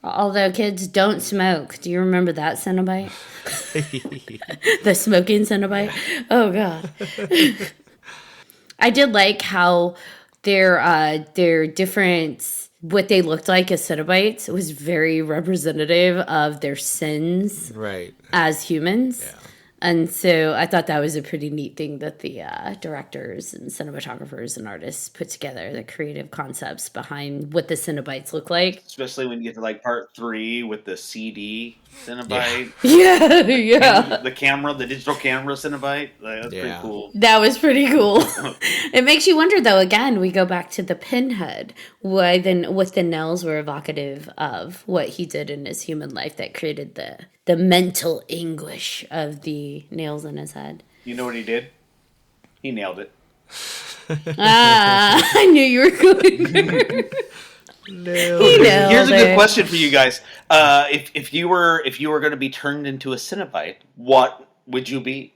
Although kids don't smoke. Do you remember that Cenobite? The smoking Cenobite? Oh, God. I did like how their different, what they looked like as Cenobites was very representative of their sins Right. as humans. Yeah. And so I thought that was a pretty neat thing that the directors and cinematographers and artists put together, the creative concepts behind what the Cenobites look like. Especially when you get to like part 3 with the CD Cenobite. Yeah. The digital camera Cenobite. That's pretty cool. That was pretty cool. It makes you wonder, though, again, we go back to the pinhead, why then what the nails were evocative of what he did in his human life that created the mental anguish of the nails in his head. You know what he did? He nailed it. I knew you were going there. Here's a good question for you guys. If you were going to be turned into a Cenobite, what would you be?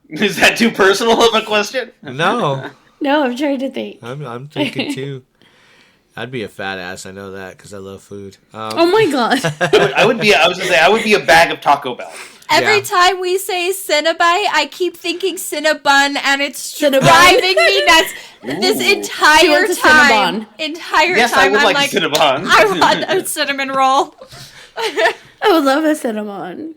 Is that too personal of a question? No. No, I'm trying to think. I'm thinking too. I'd be a fat ass. I know that because I love food. Oh my God. I would be a bag of Taco Bell. Every Yeah. time we say Cinnabite, I keep thinking Cinnabon, and it's Cinnabon. driving me nuts. This She entire wants a time, Cinnabon. Yes, I I'm would like like, a Cinnabon. I want a cinnamon roll. I would love a cinnamon.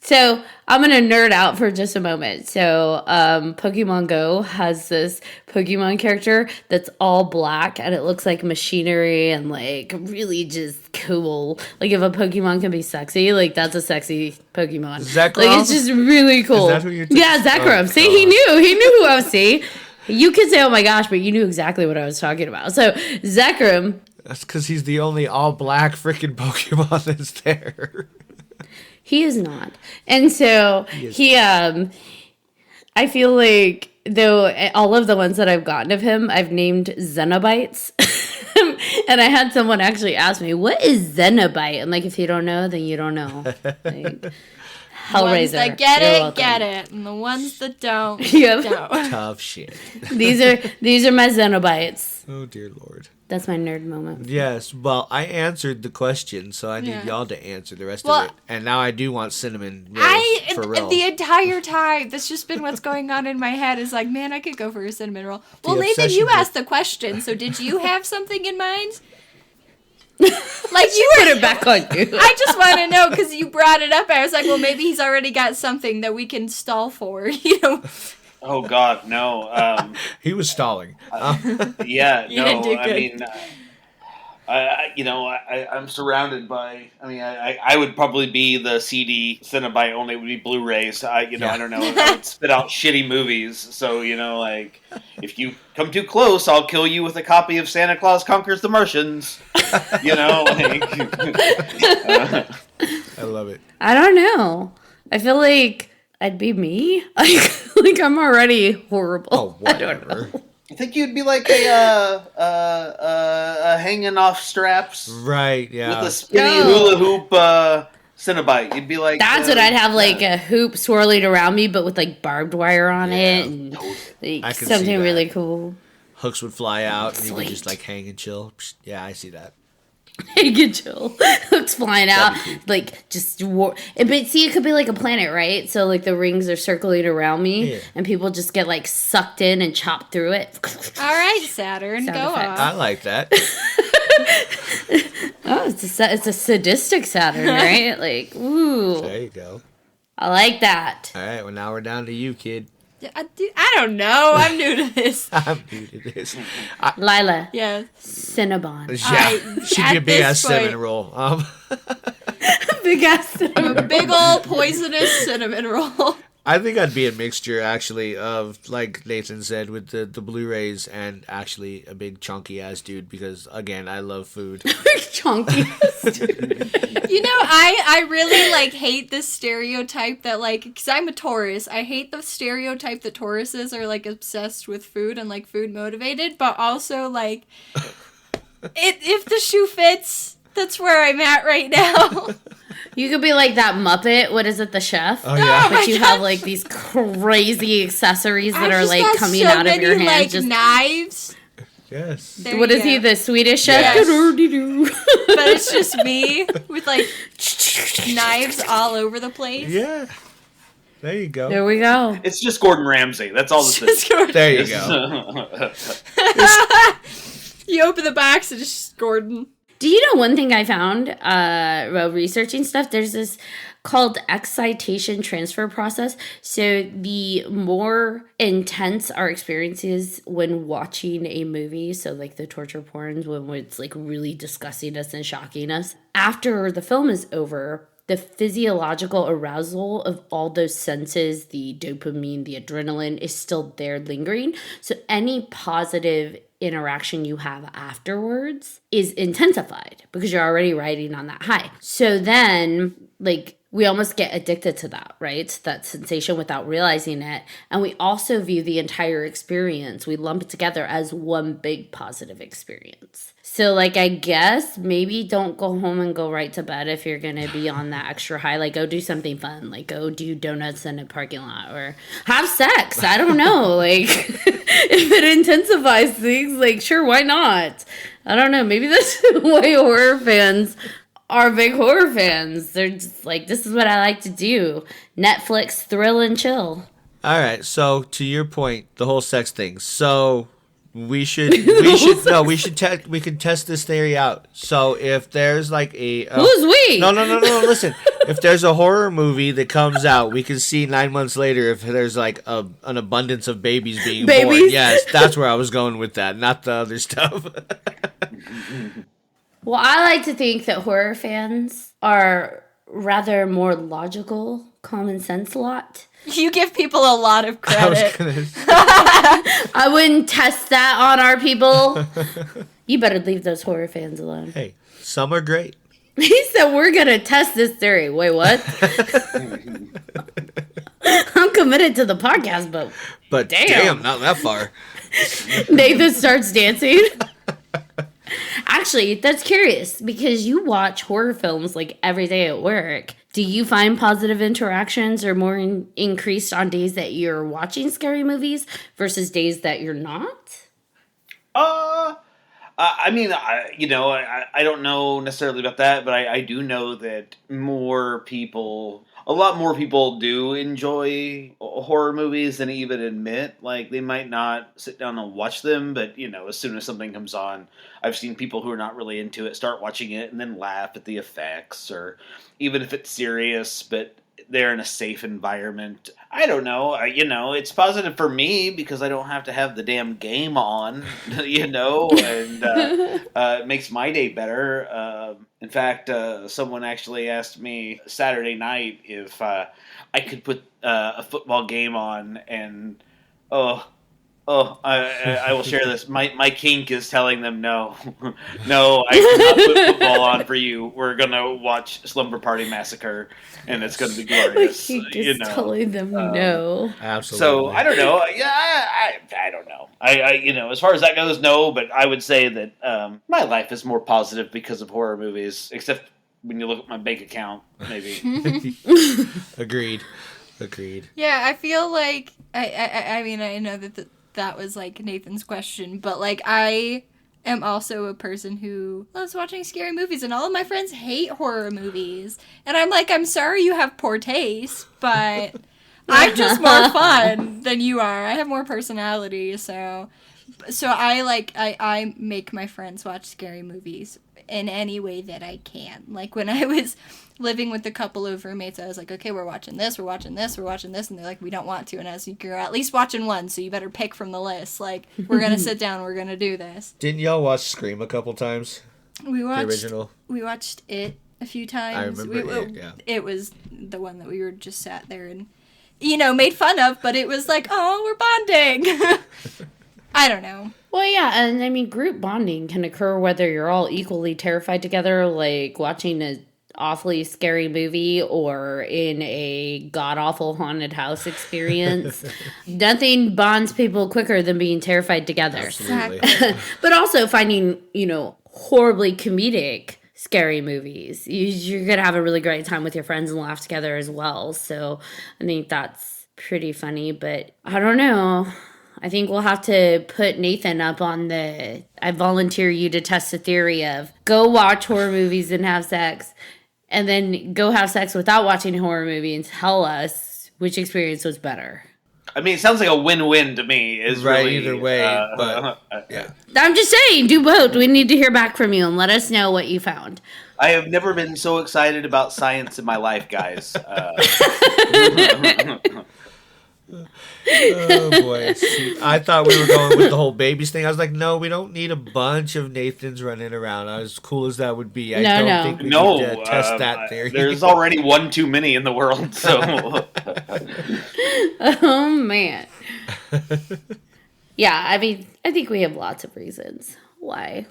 So I'm going to nerd out for just a moment. So Pokemon Go has this Pokemon character that's all black and it looks like machinery and like really just cool. Like if a Pokemon can be sexy, like that's a sexy Pokemon. Zekrom? Like it's just really cool. Is that who you're talking- Yeah, Zekrom. Oh, See, God. he knew who I was. See, you could say, oh my gosh, but you knew exactly what I was talking about. So Zekrom. That's because he's the only all black freaking Pokemon that's there. He is not. And so I feel like though all of the ones that I've gotten of him, I've named Xenobites. And I had someone actually ask me, what is Cenobite? I'm like, if you don't know, then you don't know. Like, Hellraiser. Ones that get You're it, welcome. get it. And the ones that don't, Yep. don't. Tough shit. These are my Cenobites. Oh, dear Lord. That's my nerd moment. Yes, well, I answered the question, so I need Yeah. y'all to answer the rest Well, of it. And now I do want cinnamon rolls for real. The entire time, that's just been what's going on in my head is like, man, I could go for a cinnamon roll. Well, The Nathan, obsession you with- asked the question, so did you have something in mind? Like you Put were, it back on you. I just want to know because you brought it up. I was like, well, maybe he's already got something that we can stall for, you know? Oh God, no. He was stalling. Yeah, You didn't do no. I good. mean, I'm surrounded by. I mean, I would probably be the CD Cenobite, only it would be Blu-rays. I don't know. I would spit out shitty movies. So like, if you come too close, I'll kill you with a copy of Santa Claus Conquers the Martians. Like, I love it. I don't know. I feel like I'd be me. Like I'm already horrible. Oh, I don't know. whatever. I think you'd be like a hanging off straps Right, yeah. with a spinny No. hula hoop Cenobite. You'd be like That's what I'd have, like a hoop swirling around me, but with like barbed wire on it, and I like can see something that. really cool. Hooks would fly out, and you would Sweet. just like hang and chill. Psh, yeah, I see that. You can chill. Hooks flying out, That'd be cool. like just but see, it could be like a planet, right? So like the rings are circling around me, Yeah. and people just get like sucked in and chopped through it. All right, Saturn, Sound go effects. I off. like that. Oh, it's a sadistic Saturn, right? Like, ooh, There you go. I like that. All right, well, now we're down to you, kid. I don't know. I'm new to this. I'm new to this. Lila, Yeah. Cinnabon, Yeah, she'd be a at big ass this point- cinnamon roll. big ass Cinnabon. A big old poisonous cinnamon roll. I think I'd be a mixture, actually, of, like Nathan said, with the Blu-rays and actually a big chunky ass dude because, again, I love food. Chunky. You know, I really like hate this stereotype that like, because I'm a Taurus, I hate the stereotype that Tauruses are like obsessed with food and like food motivated, but also like, if the shoe fits, that's where I'm at right now. You could be like that Muppet. What is it, the chef? Oh, yeah. But you have like these crazy accessories that I've are just like got coming so out of many, your hand. like, Just knives. Yes. There what you is he? go. The Swedish chef? Yes. Doo-doo-doo-doo. But it's just me with like knives all over the place. Yeah. There you go. There we go. It's just Gordon Ramsay. That's all this is. Just go- There you go. You open the box and it's just Gordon. Do you know one thing I found while researching stuff? There's this called excitation transfer process. So the more intense our experiences when watching a movie, so like the torture porns, when it's like really disgusting us and shocking us, after the film is over, the physiological arousal of all those senses, the dopamine, the adrenaline, is still there lingering. So any positive interaction you have afterwards is intensified because you're already riding on that high. So then, like, we almost get addicted to that, right? That sensation without realizing it. And we also view the entire experience, we lump it together as one big positive experience. So, like, I guess maybe don't go home and go right to bed if you're going to be on that extra high. Like, go do something fun. Like, go do donuts in a parking lot or have sex. I don't know. Like, if it intensifies things, like, sure, why not? I don't know. Maybe that's why horror fans are big horror fans. They're just like, this is what I like to do. Netflix, thrill and chill. All right. So to your point, the whole sex thing. So we can test this theory out. So if there's like Who's we? No. Listen, if there's a horror movie that comes out, we can see 9 months later if there's like an abundance of babies being born. Babies? Yes, that's where I was going with that, not the other stuff. Well, I like to think that horror fans are rather more logical, common sense lot. You give people a lot of I was credit. gonna. I wouldn't test that on our people. You better leave those horror fans alone. Hey, some are great. He said we're gonna test this theory. Wait, what? I'm committed to the podcast, but But Damn. damn not that far. Nathan starts dancing. Actually, that's curious because you watch horror films like every day at work. Do you find positive interactions are more increased on days that you're watching scary movies versus days that you're not? I mean, I don't know necessarily about that, but I do know that a lot more people do enjoy horror movies than even admit. Like, they might not sit down and watch them, but, as soon as something comes on, I've seen people who are not really into it start watching it and then laugh at the effects, or even if it's serious, but they're in a safe environment. I don't know. It's positive for me because I don't have to have the damn game on, and it makes my day better. In fact, someone actually asked me Saturday night if I could put a football game on, and I will share this. My kink is telling them no, no, I cannot put football on for you. We're gonna watch Slumber Party Massacre, and it's gonna be glorious. My kink is telling them no. Absolutely. So I don't know. Yeah, I don't know. As far as that goes, no. But I would say that my life is more positive because of horror movies, except when you look at my bank account, maybe. Agreed. Yeah, I feel like I mean, I know that was like Nathan's question, but like I am also a person who loves watching scary movies, and all of my friends hate horror movies, and I'm like, I'm sorry you have poor taste, but I'm just more fun than you are. I have more personality, so I make my friends watch scary movies in any way that I can. Like when I was living with a couple of roommates, I was like, okay, we're watching this, we're watching this, we're watching this, and they're like, we don't want to. And I was like, you're at least watching one, so you better pick from the list. Like, we're gonna sit down, we're gonna do this. Didn't y'all watch Scream a couple times? We watched the original. We watched it a few times. I remember it. Yeah, it was the one that we were just sat there and made fun of, but it was like, oh, we're bonding. I don't know. Well, yeah, and I mean, group bonding can occur whether you're all equally terrified together, like watching a awfully scary movie or in a god-awful haunted house experience. Nothing bonds people quicker than being terrified together. Absolutely. But also finding, horribly comedic scary movies. You're going to have a really great time with your friends and laugh together as well. So I think that's pretty funny, but I don't know. I think we'll have to put Nathan up on I volunteer you to test the theory of go watch horror movies and have sex, and then go have sex without watching a horror movie and tell us which experience was better. I mean, it sounds like a win-win to me. Is right, really, either way, but yeah. I'm just saying, do both. We need to hear back from you and let us know what you found. I have never been so excited about science in my life, guys. Oh boy! See, I thought we were going with the whole babies thing. I was like, no, we don't need a bunch of Nathans running around. As cool as that would be, I don't think we need to test that theory. There's already one too many in the world, so. Oh man. Yeah, I mean, I think we have lots of reasons why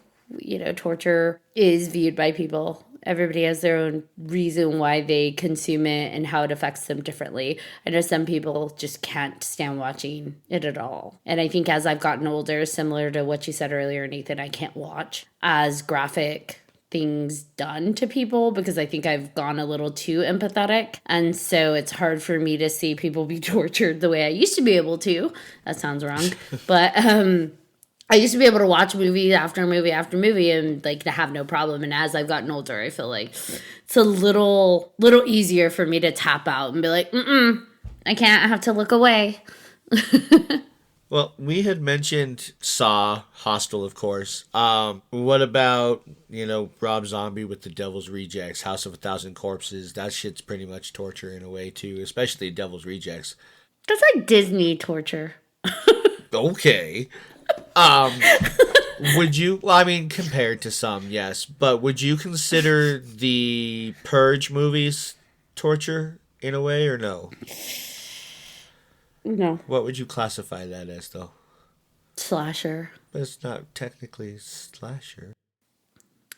torture is viewed by people. Everybody has their own reason why they consume it and how it affects them differently. I know some people just can't stand watching it at all. And I think as I've gotten older, similar to what you said earlier, Nathan, I can't watch as graphic things done to people because I think I've gone a little too empathetic. And so it's hard for me to see people be tortured the way I used to be able to. That sounds wrong. But I used to be able to watch movie after movie after movie and like to have no problem. And as I've gotten older, I feel like it's a little easier for me to tap out and be like, I can't. I have to look away. Well, we had mentioned Saw, Hostel, of course. What about, Rob Zombie with The Devil's Rejects, House of a Thousand Corpses? That shit's pretty much torture in a way, too, especially Devil's Rejects. That's like Disney torture. Okay. Would you, compared to some, yes, but would you consider the Purge movies torture in a way or no? No. What would you classify that as, though? Slasher. But it's not technically slasher.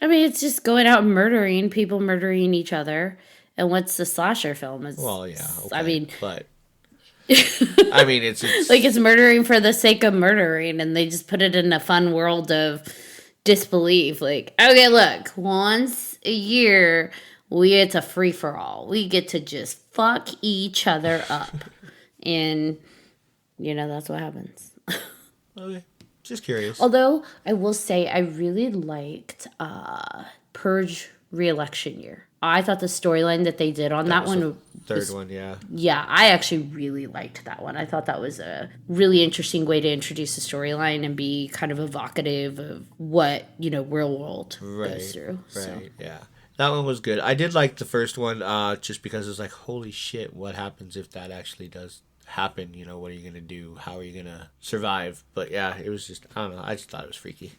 I mean, it's just going out and murdering, people murdering each other. And what's the slasher film? Well, yeah, okay. I mean... But... it's like it's murdering for the sake of murdering, and they just put it in a fun world of, disbelief. Like, okay, look, once a year, it's a free for all. We get to just fuck each other up. And, that's what happens. Okay. Just curious. Although, I will say, I really liked Purge re-election year. I thought the storyline that they did on that one... Third one, yeah. Yeah, I actually really liked that one. I thought that was a really interesting way to introduce the storyline and be kind of evocative of what, real world goes through. Right, yeah. That one was good. I did like the first one just because it was like, holy shit, what happens if that actually does happen? What are you going to do? How are you going to survive? But yeah, it was just, I don't know. I just thought it was freaky.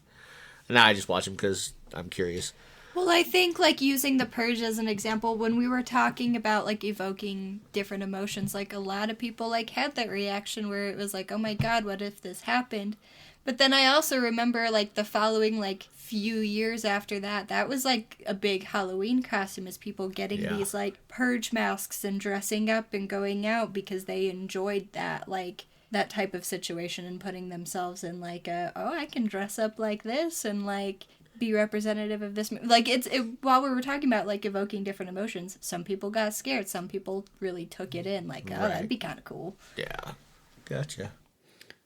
And now I just watch them because I'm curious. Well, I think, using The Purge as an example, when we were talking about, evoking different emotions, a lot of people, had that reaction where it was like, oh my god, what if this happened? But then I also remember, the following, few years after that, that was, a big Halloween costume, is people getting these, purge masks and dressing up and going out because they enjoyed that, that type of situation and putting themselves in, I can dress up like this and, be representative of this. While we were talking about, evoking different emotions, some people got scared, some people really took it in, that'd be kind of cool. Yeah. Gotcha.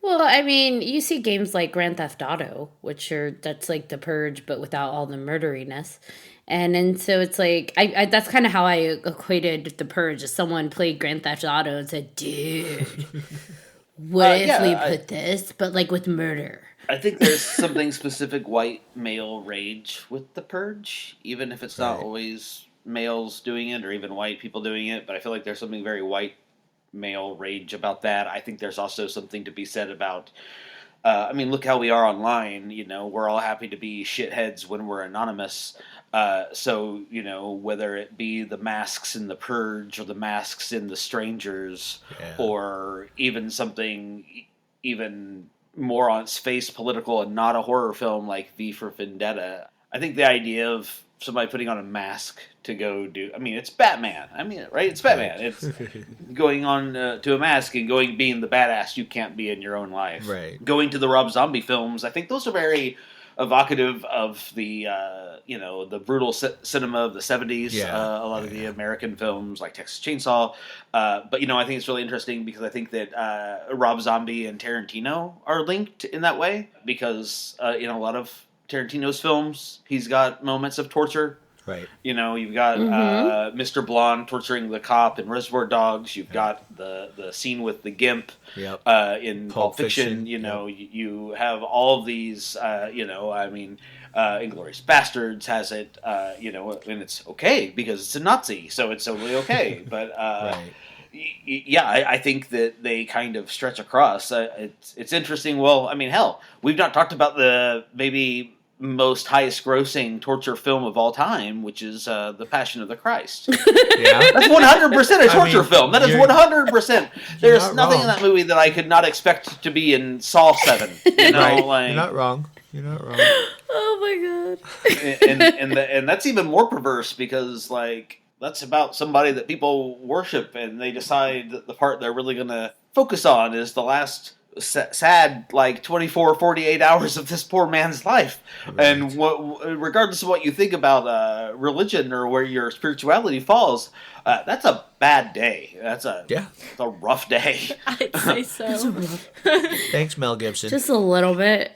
Well, I mean, you see games like Grand Theft Auto, that's like The Purge, but without all the murderiness. And so it's like, I that's kind of how I equated The Purge. As someone played Grand Theft Auto and said, dude, what if we put this, but with murder? I think there's something specific white male rage with The Purge, even if it's not always males doing it or even white people doing it. But I feel like there's something very white male rage about that. I think there's also something to be said about, look how we are online. We're all happy to be shitheads when we're anonymous. So, whether it be the masks in The Purge or the masks in The Strangers or even something even more on its face political and not a horror film like V for Vendetta. I think the idea of somebody putting on a mask to go do, it's Batman. Right? It's Batman. It's going on to a mask and being the badass you can't be in your own life. Right. Going to the Rob Zombie films, I think those are very evocative of the, the brutal cinema of the 70s. A lot of the American films like Texas Chainsaw. But, I think it's really interesting because I think that Rob Zombie and Tarantino are linked in that way because in a lot of Tarantino's films, he's got moments of torture. Right. You've got Mr. Blonde torturing the cop in Reservoir Dogs. You've got the scene with the gimp in Pulp Fiction. You have all of these, Inglourious Bastards has it, and it's okay because it's a Nazi, so it's totally okay. But, I think that they kind of stretch across. It's interesting. Well, hell, we've not talked about the maybe most highest grossing torture film of all time, which is The Passion of the Christ. That's 100% a torture film. That is 100%. There's nothing in that movie that I could not expect to be in Saw 7. You're not wrong. You're not wrong. Oh my god. and that's even more perverse because that's about somebody that people worship and they decide that the part they're really going to focus on is the last sad 24 48 hours of this poor man's life. And regardless of what you think about religion or where your spirituality falls, that's a bad day. That's a rough day. I'd say so. Thanks, Mel Gibson. Just a little bit.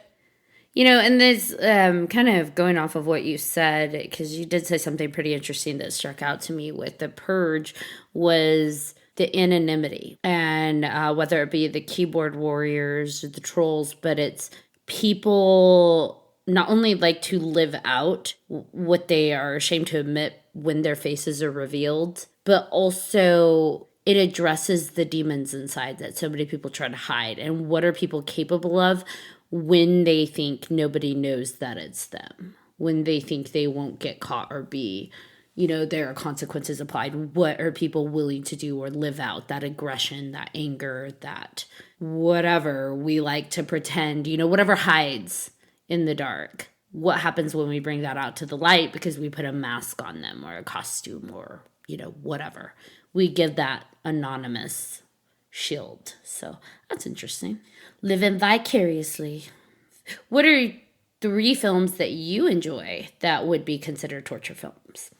And this kind of going off of what you said, because you did say something pretty interesting that struck out to me with The Purge was the anonymity, and whether it be the keyboard warriors or the trolls, but it's people not only like to live out what they are ashamed to admit when their faces are revealed, but also it addresses the demons inside that so many people try to hide. And what are people capable of when they think nobody knows that it's them, when they think they won't get caught or be, there are consequences applied. What are people willing to do or live out? That aggression, that anger, that whatever we like to pretend, whatever hides in the dark. What happens when we bring that out to the light because we put a mask on them or a costume or, whatever. We give that anonymous shield. So that's interesting. Living vicariously. What are 3 films that you enjoy that would be considered torture films.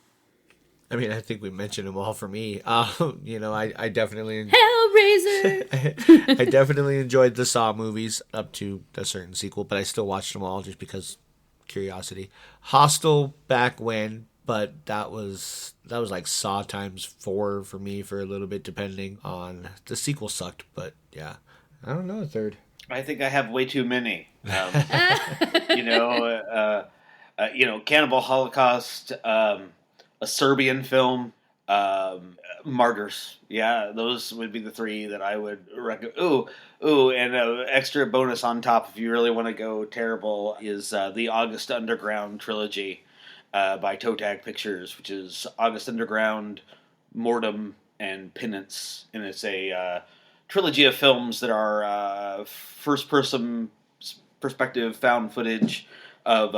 I mean, I think we mentioned them all for me. I definitely Hellraiser! I definitely enjoyed the Saw movies up to a certain sequel, but I still watched them all just because curiosity. Hostel back when, but that was like Saw times 4 for me for a little bit, depending on the sequel sucked. But yeah, I don't know a third. I think I have way too many. Cannibal Holocaust, a Serbian film, Martyrs. Yeah, those would be the 3 that I would recommend. Ooh, and an extra bonus on top, if you really want to go terrible, is the August Underground trilogy by Toe Tag Pictures, which is August Underground, Mortem, and Penance. And it's a trilogy of films that are first-person perspective found footage of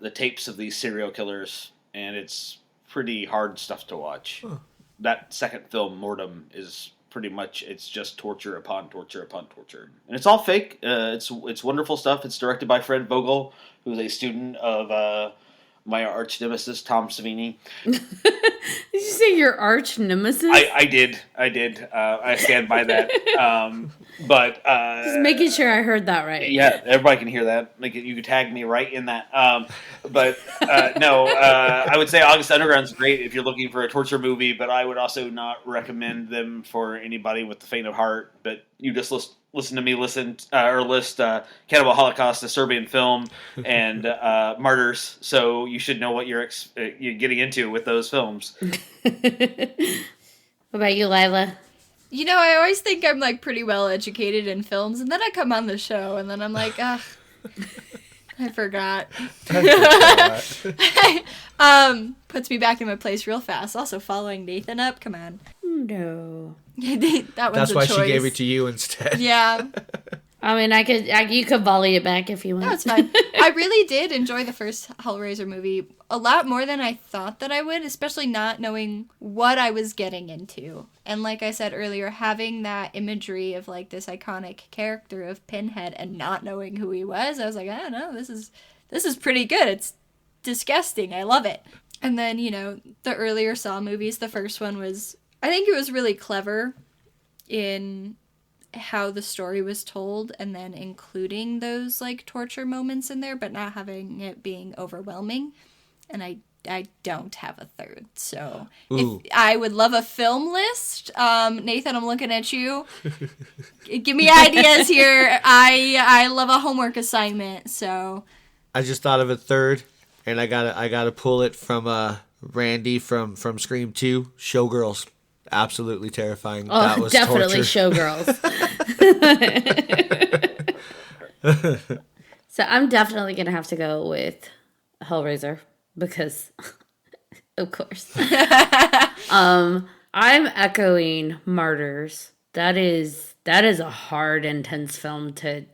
the tapes of these serial killers, and it's pretty hard stuff to watch. Huh. That second film, Mortem, is pretty much, it's just torture upon torture upon torture. And it's all fake. It's wonderful stuff. It's directed by Fred Vogel, who's a student of my arch nemesis, Tom Savini. Did you say your arch nemesis? I did. I stand by that. But just making sure I heard that right. Yeah, everybody can hear that. Like, you could tag me right in that. I would say August Underground's great if you're looking for a torture movie, but I would also not recommend them for anybody with the faint of heart. But you just listen to me list Cannibal Holocaust, a Serbian film, and Martyrs, so you should know what you're getting into with those films. What about you, Lila? I always think I'm like pretty well educated in films, and then I come on the show, and then I'm like, I forgot. Puts me back in my place real fast. Also following Nathan up, come on. No. That's why she gave it to you instead. Yeah. I mean, you could volley it back if you want. No, it's fine. I really did enjoy the first Hellraiser movie a lot more than I thought that I would, especially not knowing what I was getting into. And like I said earlier, having that imagery of like this iconic character of Pinhead and not knowing who he was, I was like, I don't know, this is pretty good. It's disgusting. I love it. And then, the earlier Saw movies, the first one I think it was really clever in how the story was told, and then including those like torture moments in there, but not having it being overwhelming. And I don't have a third, so if I would love a film list. Nathan, I'm looking at you. Give me ideas here. I love a homework assignment. So I just thought of a third, and I gotta pull it from Randy from Scream 2, Showgirls. Absolutely terrifying. Oh, that was definitely torture. Showgirls. So I'm definitely gonna have to go with Hellraiser because, of course. I'm echoing Martyrs. That is a hard, intense film to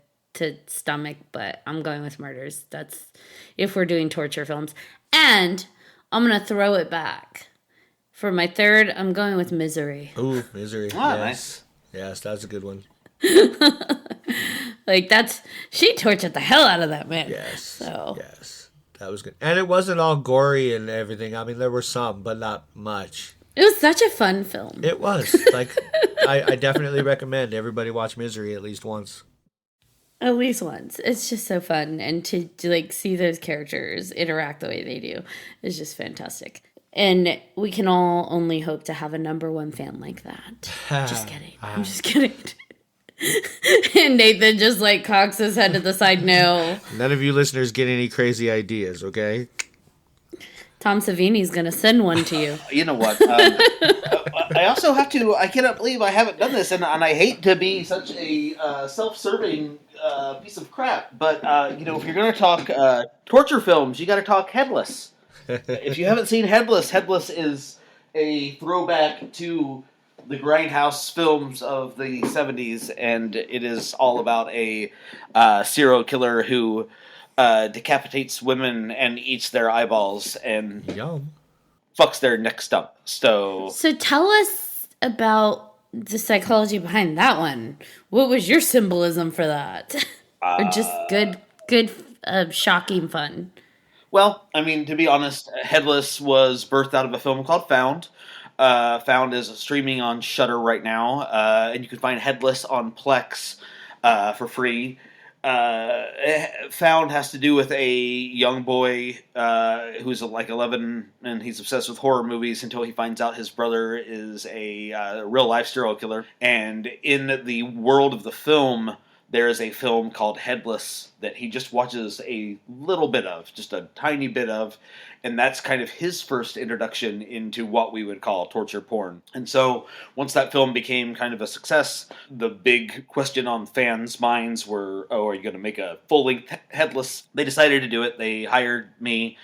stomach, but I'm going with Martyrs. That's if we're doing torture films, and I'm gonna throw it back. For my third, I'm going with Misery. Ooh, Misery. Oh, yes. Nice. Yes, that's a good one. She tortured the hell out of that man. Yes. So. Yes. That was good. And it wasn't all gory and everything. I mean, there were some, but not much. It was such a fun film. It was. I definitely recommend everybody watch Misery at least once. At least once. It's just so fun. And to see those characters interact the way they do is just fantastic. And we can all only hope to have a number 1 fan like that. Just kidding. I'm just kidding. And Nathan just cocks his head to the side. No. None of you listeners get any crazy ideas, okay? Tom Savini's going to send one to you. You know what? I also have to, I cannot believe I haven't done this, and I hate to be such a self-serving piece of crap, but, if you're going to talk torture films, you got to talk Headless. If you haven't seen Headless, Headless is a throwback to the Grindhouse films of the 70s, and it is all about a serial killer who decapitates women and eats their eyeballs and Yum. fucks their neck stump. So tell us about the psychology behind that one. What was your symbolism for that? Or just good shocking fun? Well, I mean, to be honest, Headless was birthed out of a film called Found. Found is streaming on Shudder right now, and you can find Headless on Plex for free. Found has to do with a young boy who's like 11, and he's obsessed with horror movies until he finds out his brother is a real life serial killer. And in the world of the film, there is a film called Headless that he just watches a little bit of, just a tiny bit of, and that's kind of his first introduction into what we would call torture porn. And so once that film became kind of a success, the big question on fans' minds were, oh, are you going to make a full-length Headless? They decided to do it. They hired me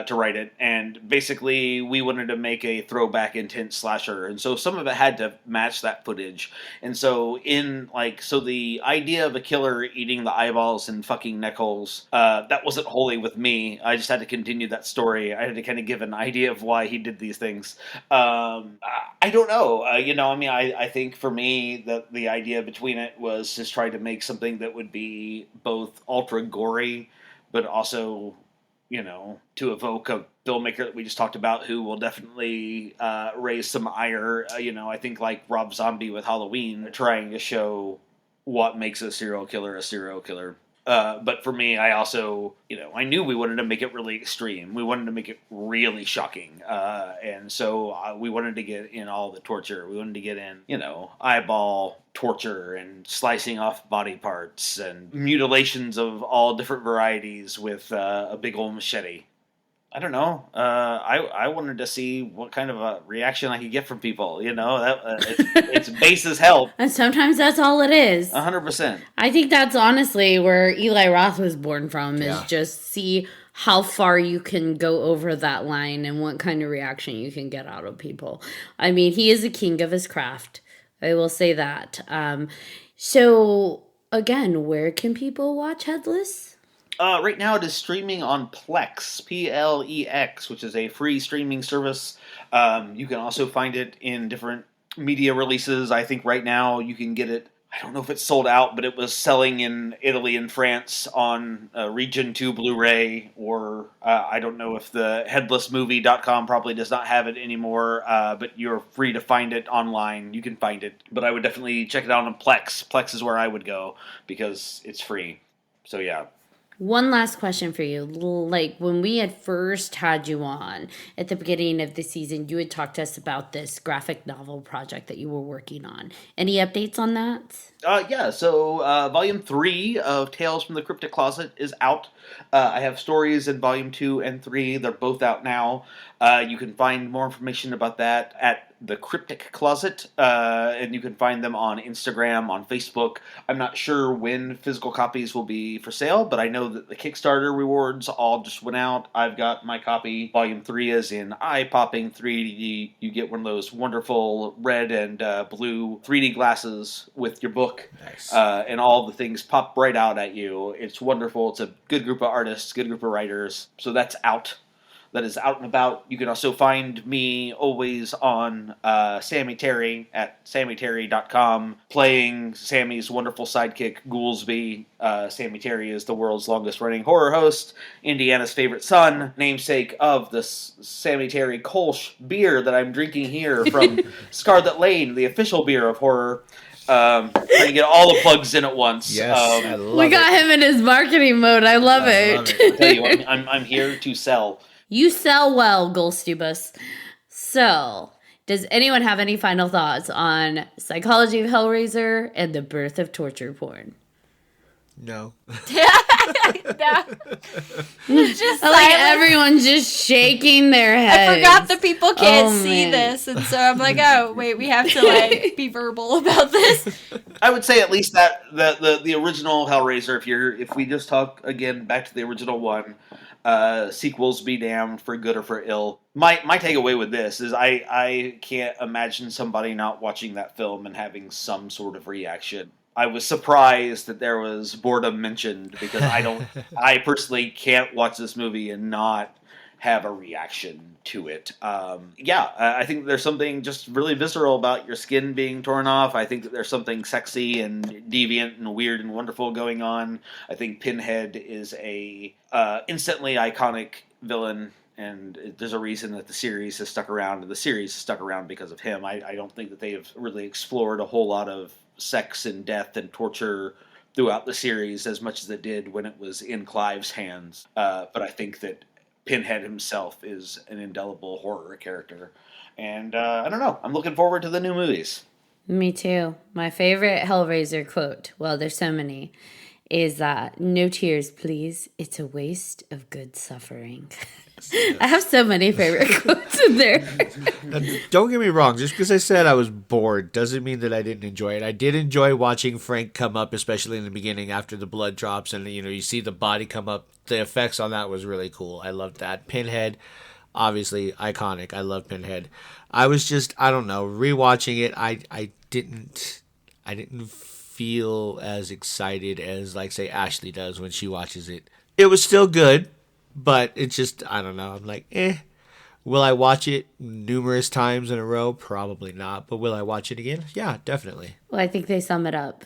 to write it, and basically we wanted to make a throwback intense slasher, and so some of it had to match that footage. And so so the idea of a killer eating the eyeballs and fucking neck holes, that wasn't wholly with me. I just had to continue that story. I had to kind of give an idea of why he did these things. I don't know. I think for me the idea between it was just try to make something that would be both ultra gory, but also, to evoke a filmmaker that we just talked about who will definitely raise some ire. I think like Rob Zombie with Halloween, trying to show what makes a serial killer a serial killer. But for me, I also, I knew we wanted to make it really extreme. We wanted to make it really shocking. And so we wanted to get in all the torture. We wanted to get in, eyeball torture and slicing off body parts and mutilations of all different varieties with a big old machete. I don't know. I wanted to see what kind of a reaction I could get from people. It's base as hell. And sometimes that's all it is. 100%. I think that's honestly where Eli Roth was born from, is just see how far you can go over that line and what kind of reaction you can get out of people. I mean, he is a king of his craft. I will say that. So, again, where can people watch Headless? Right now it is streaming on Plex, Plex, which is a free streaming service. You can also find it in different media releases. I think right now you can get it, I don't know if it's sold out, but it was selling in Italy and France on Region 2 Blu-ray, or I don't know if the headlessmovie.com probably does not have it anymore, but you're free to find it online. You can find it, but I would definitely check it out on Plex. Plex is where I would go because it's free. So yeah. One last question for you. Like, when we had first had you on at the beginning of the season, you had talked to us about this graphic novel project that you were working on. Any updates on that? So Volume 3 of Tales from the Cryptic Closet is out. I have stories in Volume 2 and 3. They're both out now. You can find more information about that at The Cryptic Closet, and you can find them on Instagram, on Facebook. I'm not sure when physical copies will be for sale, but I know that the Kickstarter rewards all just went out. I've got my copy. Volume 3 is in eye-popping 3D. You get one of those wonderful red and blue 3D glasses with your book. Nice. And all the things pop right out at you. It's wonderful. It's a good group of artists, good group of writers. So that's out. That is out and about. You can also find me always on Sammy Terry at sammyterry.com, playing Sammy's wonderful sidekick, Goolsby. Sammy Terry is the world's longest-running horror host, Indiana's favorite son, namesake of the Sammy Terry Kolsch beer that I'm drinking here from Scarlet Lane, the official beer of horror. Trying to get all the plugs in at once. Yes, I love We got him in his marketing mode. I love it. I tell you, I'm here to sell. You sell well, Golstubus. So, does anyone have any final thoughts on Psychology of Hellraiser and the birth of torture porn? No. No. Just Like silence. everyone's just shaking their heads. I forgot the people can't Oh, see man. this, and so I'm like, oh wait, we have to be verbal about this. I would say at least that the original Hellraiser. If we just talk again back to the original one, sequels be damned for good or for ill. My takeaway with this is I can't imagine somebody not watching that film and having some sort of reaction. I was surprised that there was boredom mentioned because I personally can't watch this movie and not have a reaction to it. I think there's something just really visceral about your skin being torn off. I think that there's something sexy and deviant and weird and wonderful going on. I think Pinhead is a instantly iconic villain, and there's a reason that the series has stuck around, and the series stuck around because of him. I don't think that they have really explored a whole lot of sex and death and torture throughout the series as much as it did when it was in Clive's hands. But I think that Pinhead himself is an indelible horror character. And I don't know. I'm looking forward to the new movies. Me too. My favorite Hellraiser quote, well, there's so many, is no tears, please. It's a waste of good suffering. I have so many favorite quotes in there. Now, don't get me wrong. Just because I said I was bored doesn't mean that I didn't enjoy it. I did enjoy watching Frank come up, especially in the beginning after the blood drops and, you see the body come up. The effects on that was really cool. I loved that. Pinhead, obviously iconic. I love Pinhead. I was just, I don't know, rewatching it. I didn't feel as excited as, like, say, Ashley does when she watches it. It was still good, but it's just, I don't know. I'm like, Will I watch it numerous times in a row? Probably not. But will I watch it again? Yeah, definitely. Well, I think they sum it up.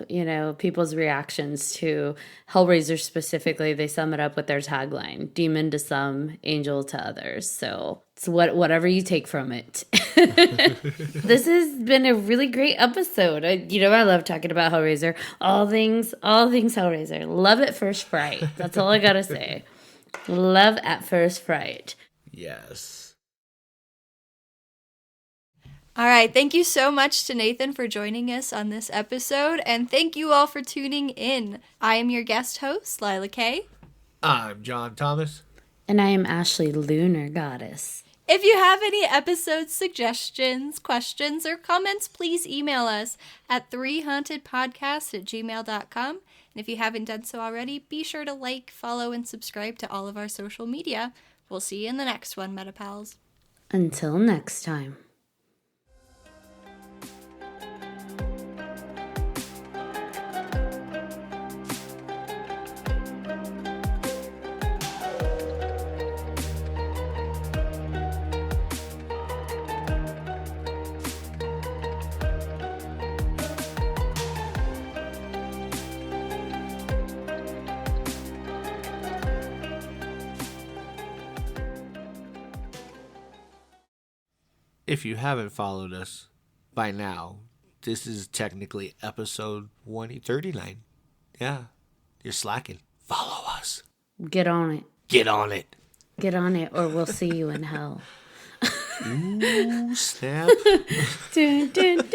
People's reactions to Hellraiser specifically, they sum it up with their tagline, demon to some, angel to others. So it's whatever you take from it. This has been a really great episode. I love talking about Hellraiser. All things Hellraiser. Love at first fright. That's all I got to say. Love at first fright. Yes. All right. Thank you so much to Nathan for joining us on this episode. And thank you all for tuning in. I am your guest host, Lila Kay. I'm John Thomas. And I am Ashley, Lunar Goddess. If you have any episode suggestions, questions, or comments, please email us at 3hauntedpodcast@gmail.com. And if you haven't done so already, be sure to like, follow, and subscribe to all of our social media. We'll see you in the next one, MetaPals. Until next time. If you haven't followed us by now, this is technically episode 139. Yeah, you're slacking. Follow us. Get on it. Get on it. Get on it, or we'll see you in hell. Ooh, snap. Dun, dun, dun.